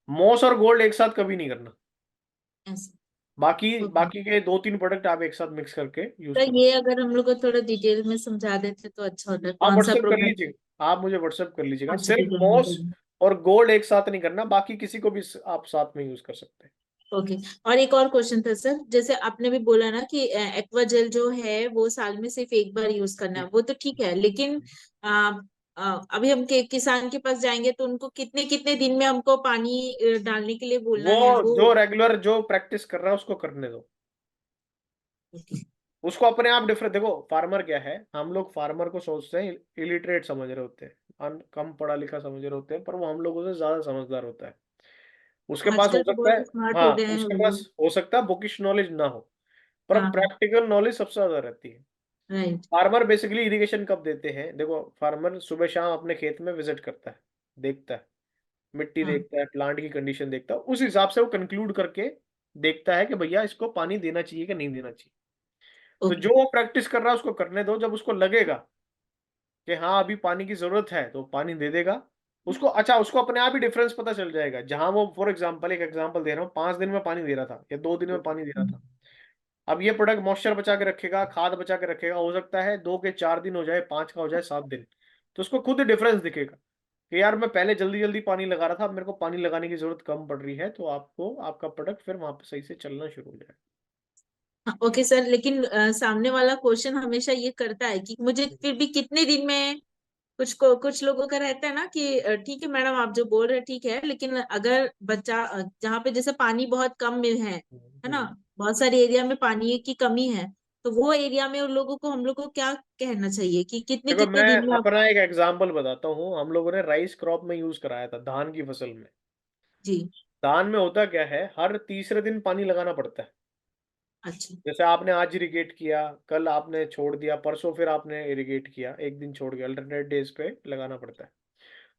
मॉस और गोल्ड एक साथ कभी नहीं करना। ऐसे। बाकी ओके बाकी के 2-3 प्रोडक्ट आप एक साथ मिक्स करके यूज सर, करो। ये अगर हम लोग को थोड़ा डिटेल में समझा देते तो अच्छा होता, आप कौन सा व्हाट्सएप कर प्रोडक्ट? लीजिएगा, आप मुझे व्हाट्सएप कर लीजिएगा। अच्छा सिर्फ ठीक है, मैं मॉस करूँगी। और गोल्ड एक साथ नहीं करना, बाकी किसी को भी आप साथ में यूज कर सकते हैं। ओके। और एक और क्वेश्चन था सर, जैसे आपने भी बोला ना कि एक्वा जेल जो है वो साल में सिर्फ एक बार यूज करना है, वो तो ठीक है, लेकिन आ, अभी हम किसान के पास जाएंगे तो उनको कितने कितने दिन में हमको पानी डालने के लिए बोलना वो है वो? जो रेगुलर जो प्रैक्टिस कर रहा है उसको करने दो। ओके उसको अपने आप डिफरेंट देखो। फार्मर क्या है, हम लोग फार्मर को सोचते हैं इलिटरेट समझ रहे होते हैं, कम पढ़ा लिखा समझ रहे होते हैं, पर वो हम लोगों से ज्यादा समझदार होता है। उसके पास हो आजकल तो सकता है, बहुत स्मार्ट हो हाँ, गए हैं उसके वो पास लोग। हो सकता है बुकिश नॉलेज ना हो, पर हाँ हाँ, प्रैक्टिकल नॉलेज सबसे ज्यादा रहती है। राइट। फार्मर बेसिकली इरिगेशन कब देते हैं, देखो फार्मर सुबह शाम अपने खेत में विजिट करता है, देखता है, मिट्टी हाँ देखता है, प्लांट की कंडीशन देखता है, उस हिसाब से वो कंक्लूड करके देखता है कि भैया इसको पानी देना चाहिए कि नहीं देना चाहिए। तो ओके। जो वो प्रैक्टिस कर रहा है उसको करने दो, जब उसको लगेगा कि हाँ अभी पानी की जरूरत है तो पानी दे देगा। उसको अच्छा, उसको अपने आप ही डिफरेंस पता चल जाएगा। जहां वो फॉर एग्जांपल, एक एग्जांपल दे रहा हूँ, 5 दिन में पानी दे रहा था या 2 दिन में पानी दे रहा था, अब ये प्रोडक्ट मॉइस्चर बचा के रखेगा, खाद बचा के रखेगा, हो सकता है 2 के 4 दिन हो जाए, 5 का हो जाए 7 दिन। तो उसको खुद डिफरेंस दिखेगा कि यार मैं पहले जल्दी जल्दी पानी लगा रहा था, अब मेरे को पानी लगाने की जरूरत कम पड़ रही है, तो आपको आपका प्रोडक्ट फिर वहां पे सही से चलना शुरू हो जाएगा। हाँ, ओके सर, लेकिन सामने वाला क्वेश्चन हमेशा ये करता है कि मुझे फिर भी कितने दिन में, कुछ लोगों का रहता है ना कि ठीक है मैडम आप जो बोल रहे हैं ठीक है, लेकिन अगर बच्चा जहाँ पे जैसे पानी बहुत कम में है ना, बहुत सारे एरिया में पानी की कमी है, तो वो एरिया में उन लोगों को, हम लोग को क्या कहना चाहिए कि कितने देखो कितने मैं दिन में आप? अपना एक एग्जांपल बताता हूँ, हम लोगों ने राइस क्रॉप में यूज कराया था, धान की फसल में। जी। धान में होता क्या है, हर तीसरे दिन पानी लगाना पड़ता है। अच्छा। जैसे आपने आज इरिगेट किया, कल आपने छोड़ दिया, परसों फिर आपने इरिगेट किया, एक दिन छोड़ के अल्टरनेट डेज पे लगाना पड़ता है।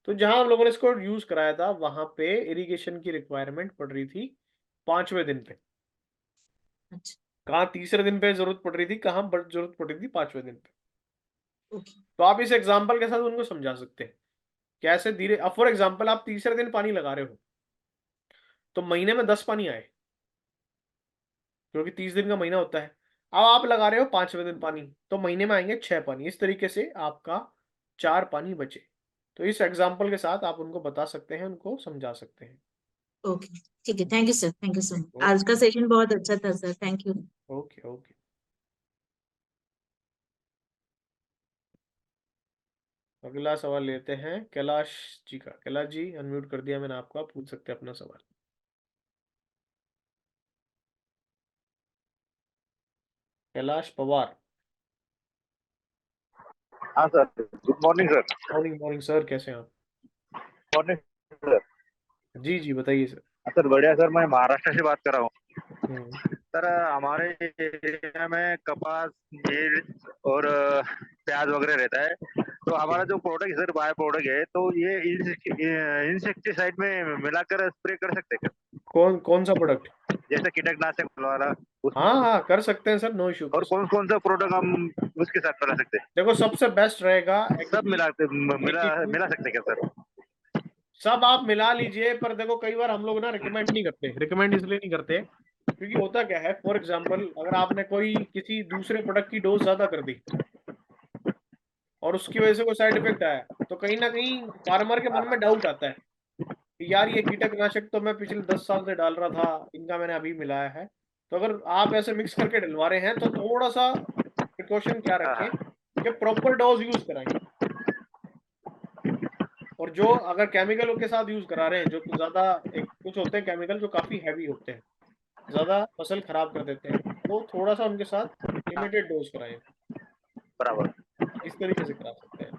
तो जहां हम लोगों ने इसको यूज कराया था वहां पे इरिगेशन की रिक्वायरमेंट पड़ रही थी 5वें दिन पे। अच्छा। कहाँ तीसरे दिन पे जरूरत पड़ रही थी, कहाँ जरूरत पड़ रही थी 5वें दिन पे। ओके। तो आप इस एग्जाम्पल के साथ उनको समझा सकते हैं कैसे धीरे। अब फॉर एग्जाम्पल आप तीसरे दिन पानी लगा रहे हो, तो महीने में 10 पानी आए, क्योंकि 30 दिन का महीना होता है। अब आप लगा रहे हो 5वें दिन पानी, तो महीने में आएंगे 6 पानी, इस तरीके से आपका 4 पानी बचे। तो इस एग्जाम्पल के साथ आप उनको बता सकते हैं, उनको समझा सकते हैं। ओके ठीक है, thank you sir, thank you so much, आज का ओके सेशन बहुत अच्छा था sir, thank you. Okay okay. अगला सवाल लेते हैं कैलाश जी का। कैलाश जी अनम्यूट कर दिया मैंने आपको, आप पूछ सकते हैं अपना सवाल। कैलाश पवार। हाँ sir, good morning sir. Morning morning sir, कैसे हैं आप? Morning sir. जी जी बताइए सर। सर बढ़िया सर, मैं महाराष्ट्र से बात कर रहा हूँ। हम्म सर हमारे एरिया में कपास, मिर्च और प्याज वगैरह रहता है। तो हमारा जो प्रोडक्ट सर, बाय प्रोडक्ट है, तो ये इंसेक्टिसाइड में मिलाकर स्प्रे कर सकते हैं क्या? कौन कौन सा प्रोडक्ट? जैसे कीटनाशक वाला उसमें। हाँ हाँ कर सकते हैं सर, नो इशू, कर और सकते कौन कौन सा प्रोडक्ट हम उसके साथ मिला सकते हैं? हैं। देखो सबसे बेस्ट रहेगा सब मिला 82। मिला सकते हैं क्या सर? सब आप मिला लीजिए, पर देखो कई बार हम लोग ना रिकमेंड नहीं करते। रिकमेंड इसलिए नहीं करते क्योंकि होता क्या है, फॉर एग्जांपल अगर आपने कोई किसी दूसरे प्रोडक्ट की डोज ज्यादा कर दी और उसकी वजह से कोई साइड इफेक्ट आया, तो कहीं ना कहीं फार्मर के मन में डाउट आता है कि यार ये कीटनाशक तो मैं पिछले 10 साल से डाल रहा था, इनका मैंने अभी मिलाया है। तो अगर आप ऐसे मिक्स करके डलवा रहे हैं तो थोड़ा सा प्रिकॉशन क्या हाँ रखें हाँ। कि प्रॉपर डोज यूज कराएं। और जो अगर केमिकल के साथ यूज करा रहे हैं जो ज्यादा एक कुछ होते हैं केमिकल जो काफ़ी हैवी होते हैं, ज़्यादा फसल खराब कर देते हैं, तो थोड़ा-सा उनके साथ लिमिटेड डोज़ कराएँ, बराबर। इस तरीके से करा सकते हैं।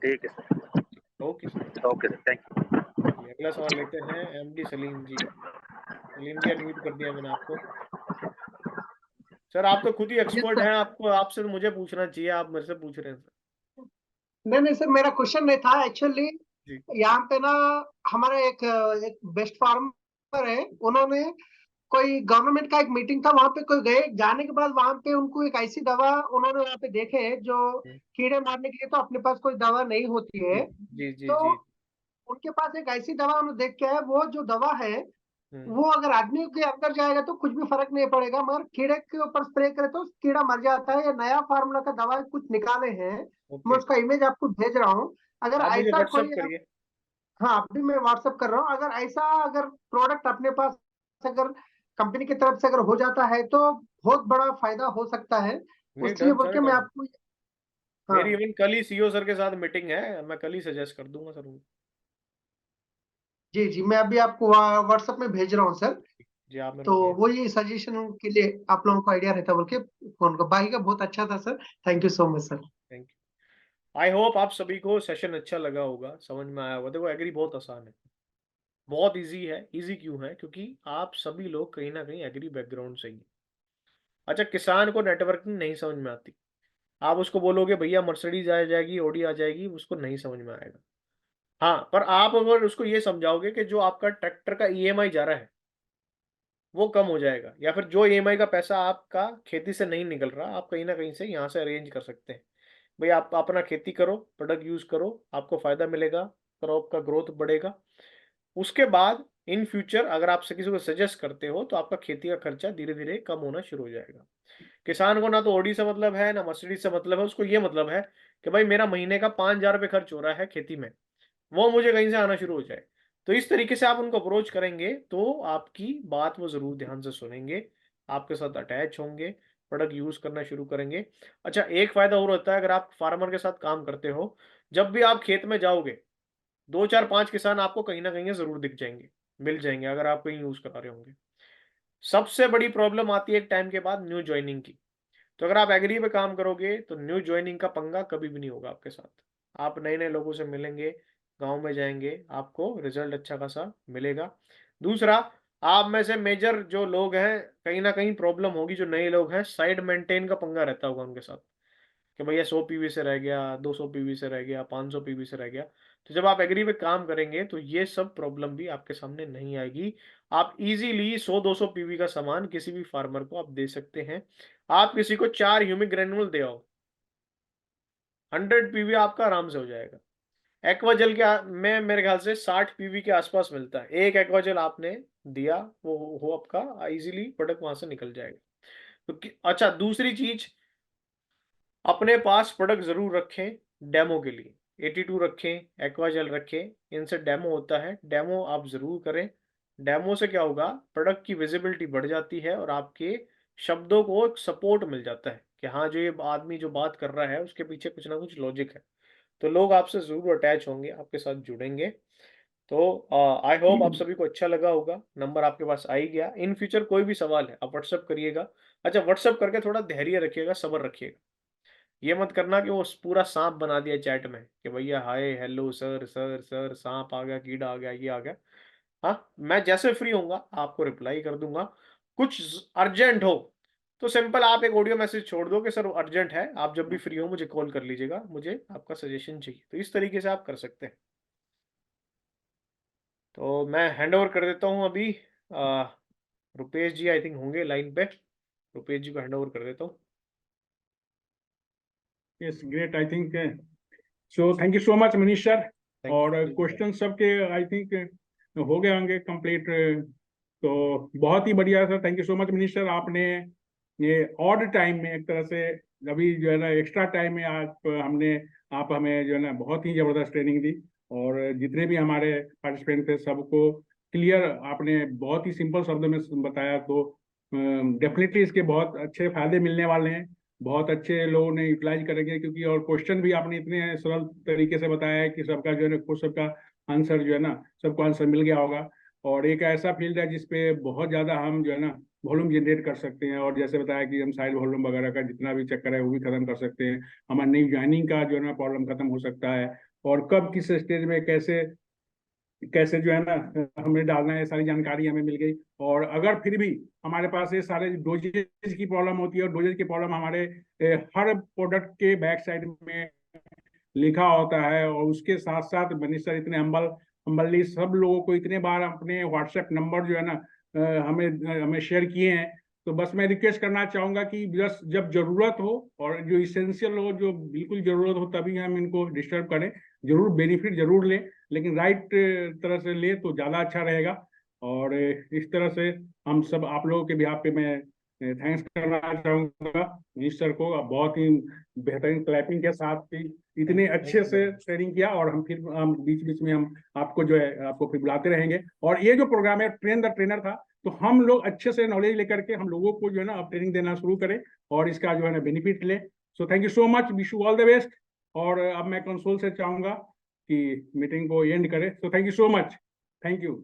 ठीक है sir. Okay sir. Okay sir, thank you. चलिए अगला सवाल लेते हैं एमडी सलीम जी का। सलीम जी अनम्यूट कर दिया मैंने आपको। सर आप तो खुद ही जी एक्सपर्ट सर। हैं, आपको आपसे तो मुझे पूछना चाहिए, आप मेरे से पूछ रहे हैं सर। नहीं नहीं सर, मेरा क्वेश्चन नहीं था एक्चुअली। जी। यहाँ पे ना हमारा एक बेस्ट फार्मर है, उन्होंने कोई गवर्नमेंट का एक मीटिंग था, वहां पे कोई गए, जाने के बाद वहां पे उनको एक ऐसी दवा उन्होंने वहां पे देखे जो हुँ, कीड़े मारने के लिए तो अपने पास कोई दवा नहीं होती जी, है। जी, जी, तो जी। उनके पास एक ऐसी दवा उन्होंने देख के आए, वो जो दवा है हुँ, वो अगर आदमी के अंदर जाएगा तो कुछ भी फर्क नहीं पड़ेगा, मगर कीड़े के ऊपर स्प्रे करे तो कीड़ा मर जाता है। ये नया फार्मूला का दवा कुछ निकाले हैं, मैं ओके। उसका इमेज आपको भेज रहा हूँ। अगर आप मुझे ऐसा व्हाट्सएप कोई करिए। हाँ अभी मैं व्हाट्सएप कर रहा हूँ, अगर ऐसा अगर प्रोडक्ट अपने पास अगर कंपनी की तरफ से अगर हो जाता है तो बहुत बड़ा फायदा हो सकता है। नहीं, उसलिए डन बोल सर, के मैं डन। आपको मेरी हाँ इवन कल ही सीईओ सर के साथ मीटिंग है, मैं कल ही सजेस्ट कर दूँगा सर उनको। जी जी, मैं अभी आपको व्हाट्सएप में भेज रहा हूँ सर। जी, आप मेरे तो को भेज वो ये सजेशन के लिए आप लोगों को आइडिया रहता बोल के फोन का बाकी का बहुत अच्छा था sir. Thank you so much sir. Thank you. I hope आप सभी को सेशन अच्छा लगा होगा, समझ में आया होगा। देखो एग्री बहुत आसान है, बहुत ईज़ी है। ईज़ी क्यों है? क्योंकि आप सभी लोग कहीं न कहीं एग्री बैकग्राउंड से ही हैं। अच्छा, किसान को नेटवर्किंग नहीं समझ में आती। आप उसको बोलोगे भैया मर्सिडीज़ आ जाएगी, ऑडी आ जाएगी, उसको नहीं समझ में आएगा। हाँ, पर आप अगर उसको ये समझाओगे कि जो आपका ट्रैक्टर का ईएमआई जा रहा है, वो कम हो जाएगा, या फिर जो ईएमआई का पैसा आपका खेती से नहीं निकल रहा, आप कहीं न कहीं से यहाँ से अरेंज कर सकते हैं। भई आप अपना खेती करो, प्रोडक्ट यूज़ करो, आपको फ़ायदा मिलेगा, क्रॉप का ग्रोथ बढ़ेगा। उसके बाद इन फ्यूचर अगर आप से किसी को सजेस्ट करते हो, तो आपका खेती का खर्चा धीरे-धीरे कम होना शुरू हो जाएगा। किसान को ना तो ऑडी से मतलब है, ना मर्सिडीज़ से मतलब है, उसको ये मतलब है कि भाई मेरा महीने का 5,000 रुपए खर्च हो रहा है खेती में, वो मुझे कहीं से आना शुरू हो जाए। तो इस तरीके से आप उनको अप्रोच करेंगे, तो आपकी बात वो ज़रूर ध्यान से सुनेंगे, आपके साथ अटैच होंगे, प्रोडक्ट यूज़ करना शुरू करेंगे। अच्छा, एक फ़ायदा और होता है अगर आप फार्मर के साथ काम करते हो, जब भी आप खेत में जाओगे, 2, 4, 5 किसान आपको कहीं न कहीं ज़रूर दिख जाएँगे, मिल जाएँगे अगर आप कहीं यूज़ करा रहे होंगे। सबसे बड़ी प्रॉब्लम आती है एक टाइम के बाद न्यू जॉइनिंग की। तो अगर आप एग्री पे काम करोगे तो न्यू जॉइनिंग का पंगा कभी भी नहीं होगा आपके साथ। आप नए-नए लोगों से मिलेंगे, गाँव में जाएँगे, आपको रिज़ल्ट अच्छा खासा मिलेगा। दूसरा, आप में से मेजर जो लोग हैं, कहीं न कहीं प्रॉब्लम होगी, जो नए लोग हैं, साइट मेंटेन का पंगा रहता होगा उनके साथ, कि भैया 100 पीवी से रह गया, 200 पीवी से रह गया, 500 पीवी से रह गया। तो जब आप एग्री पे काम करेंगे तो ये सब प्रॉब्लम भी आपके सामने नहीं आएगी। आप ईज़िली 100-200 पीवी का सामान किसी भी फार्मर को आप दे सकते हैं। आप किसी को 4 ह्यूमिक ग्रैन्युल दे आओ, 100 पीवी आपका आराम से हो जाएगा। एक्वाजेल के में मेरे ख्याल से 60 पीवी के आसपास मिलता है। एक एक्वाजेल आपने दिया, वो आपका ईज़िली प्रोडक्ट वहाँ से निकल जाएगा। तो अच्छा, दूसरी चीज़, अपने पास प्रोडक्ट ज़रूर रखें डेमो के लिए। 82 रखें, एक्वाजेल रखें, इनसे डेमो होता है, डेमो आप ज़रूर करें। डेमो से क्या होगा, प्रोडक्ट की विजिबिलिटी बढ़ जाती है और आपके शब्दों को एक सपोर्ट मिल जाता है कि हाँ, जो ये आदमी जो बात कर रहा है उसके पीछे कुछ ना कुछ लॉजिक है। तो लोग आपसे ज़रूर अटैच होंगे, आपके साथ जुड़ेंगे। तो आई होप आप सभी को अच्छा लगा होगा। नंबर आपके पास आ ही गया। इन फ्यूचर कोई भी सवाल है, आप व्हाट्सएप करिएगा। अच्छा, व्हाट्सएप करके थोड़ा धैर्य रखिएगा, सब्र रखिएगा। ये मत करना कि वो पूरा सांप बना दिया चैट में कि भैया hi hello sir sir sir, सांप आ गया, कीड़ा आ गया, ये आ गया। हाँ, मैं जैसे फ्री होऊंगा आपको रिप्लाई कर दूंगा। कुछ अर्जेंट हो तो सिंपल आप एक ऑडियो मैसेज छोड़ दो कि सर अर्जेंट है, आप जब भी फ्री हो मुझे कॉल कर लीजिएगा, मुझे आपका सजेशन चाहिए। तो इस तरीके से आप कर सकते हैं। तो मैं हैंड ओवर कर देता हूँ अभी। रुपेश जी आई थिंक होंगे लाइन पे। रुपेश जी को हैंड ओवर कर देता हूँ। Yes great, I think so thank you so much Manish sir. Thank और यू। क्वेश्चन सबके आई थिंक हो गए होंगे कंप्लीट। तो बहुत ही बढ़िया sir, thank you so much Manish sir. आपने ये ऑड टाइम में एक तरह से अभी जो है ना एक्स्ट्रा टाइम में आप हमें जो है ना बहुत ही जबरदस्त ट्रेनिंग दी। और जितने भी हमारे पार्टिसिपेंट थे सबको क्लियर आपने बहुत ही सिंपल शब्दों में बताया। तो डेफिनेटली इसके बहुत अच्छे फायदे मिलने वाले हैं, बहुत अच्छे लोगों ने यूटिलाइज करेंगे। क्योंकि और क्वेश्चन भी आपने इतने सरल तरीके से बताया है कि सबका जो है ना सबका आंसर जो है ना, सबको आंसर मिल गया होगा। और एक ऐसा फील्ड है जिसपे बहुत ज़्यादा हम जो है ना वॉल्यूम जनरेट कर सकते हैं, और जैसे बताया कि हम साइड वॉल्यूम वगैरह का जितना भी चक्कर है वो भी खत्म कर सकते हैं। हमारा न्यू ज्वाइनिंग का जो है ना प्रॉब्लम खत्म हो सकता है, और कब किस स्टेज में कैसे कैसे जो है ना हमें डालना है, ये सारी जानकारी हमें मिल गई। और अगर फिर भी हमारे पास ये सारे डोजेज की प्रॉब्लम होती है, और डोजेज की प्रॉब्लम हमारे हर प्रोडक्ट के बैक साइड में लिखा होता है, और उसके साथ साथ मनीष सर इतने हम्बली सब लोगों को इतने बार अपने व्हाट्सएप नंबर जो है ना हमें हमें शेयर किए हैं। तो बस मैं रिक्वेस्ट करना चाहूंगा कि बस जब जरूरत हो और जो इसेंशियल हो, जो बिल्कुल जरूरत हो, तभी हम इनको डिस्टर्ब करें। जरूर बेनिफिट जरूर लें, लेकिन राइट तरह से ले तो ज़्यादा अच्छा रहेगा। और इस तरह से हम सब आप लोगों के बिहाफ पे मैं थैंक्स करना चाहूँगा मिनिस्टर को। बहुत ही बेहतरीन क्लैपिंग के साथ इतने अच्छे से ट्रेनिंग किया, और हम फिर बीच बीच में हम आपको जो है आपको फिर बुलाते रहेंगे। और ये जो प्रोग्राम है ट्रेन द ट्रेनर था, तो हम लोग अच्छे से नॉलेज लेकर के हम लोगों को जो है ना अब ट्रेनिंग देना शुरू करें और इसका जो है ना बेनिफिट ले। So thank you so much, wish you all the best. और अब मैं कंसोल से चाहूंगा कि मीटिंग को एंड करें। So thank you so much, thank you.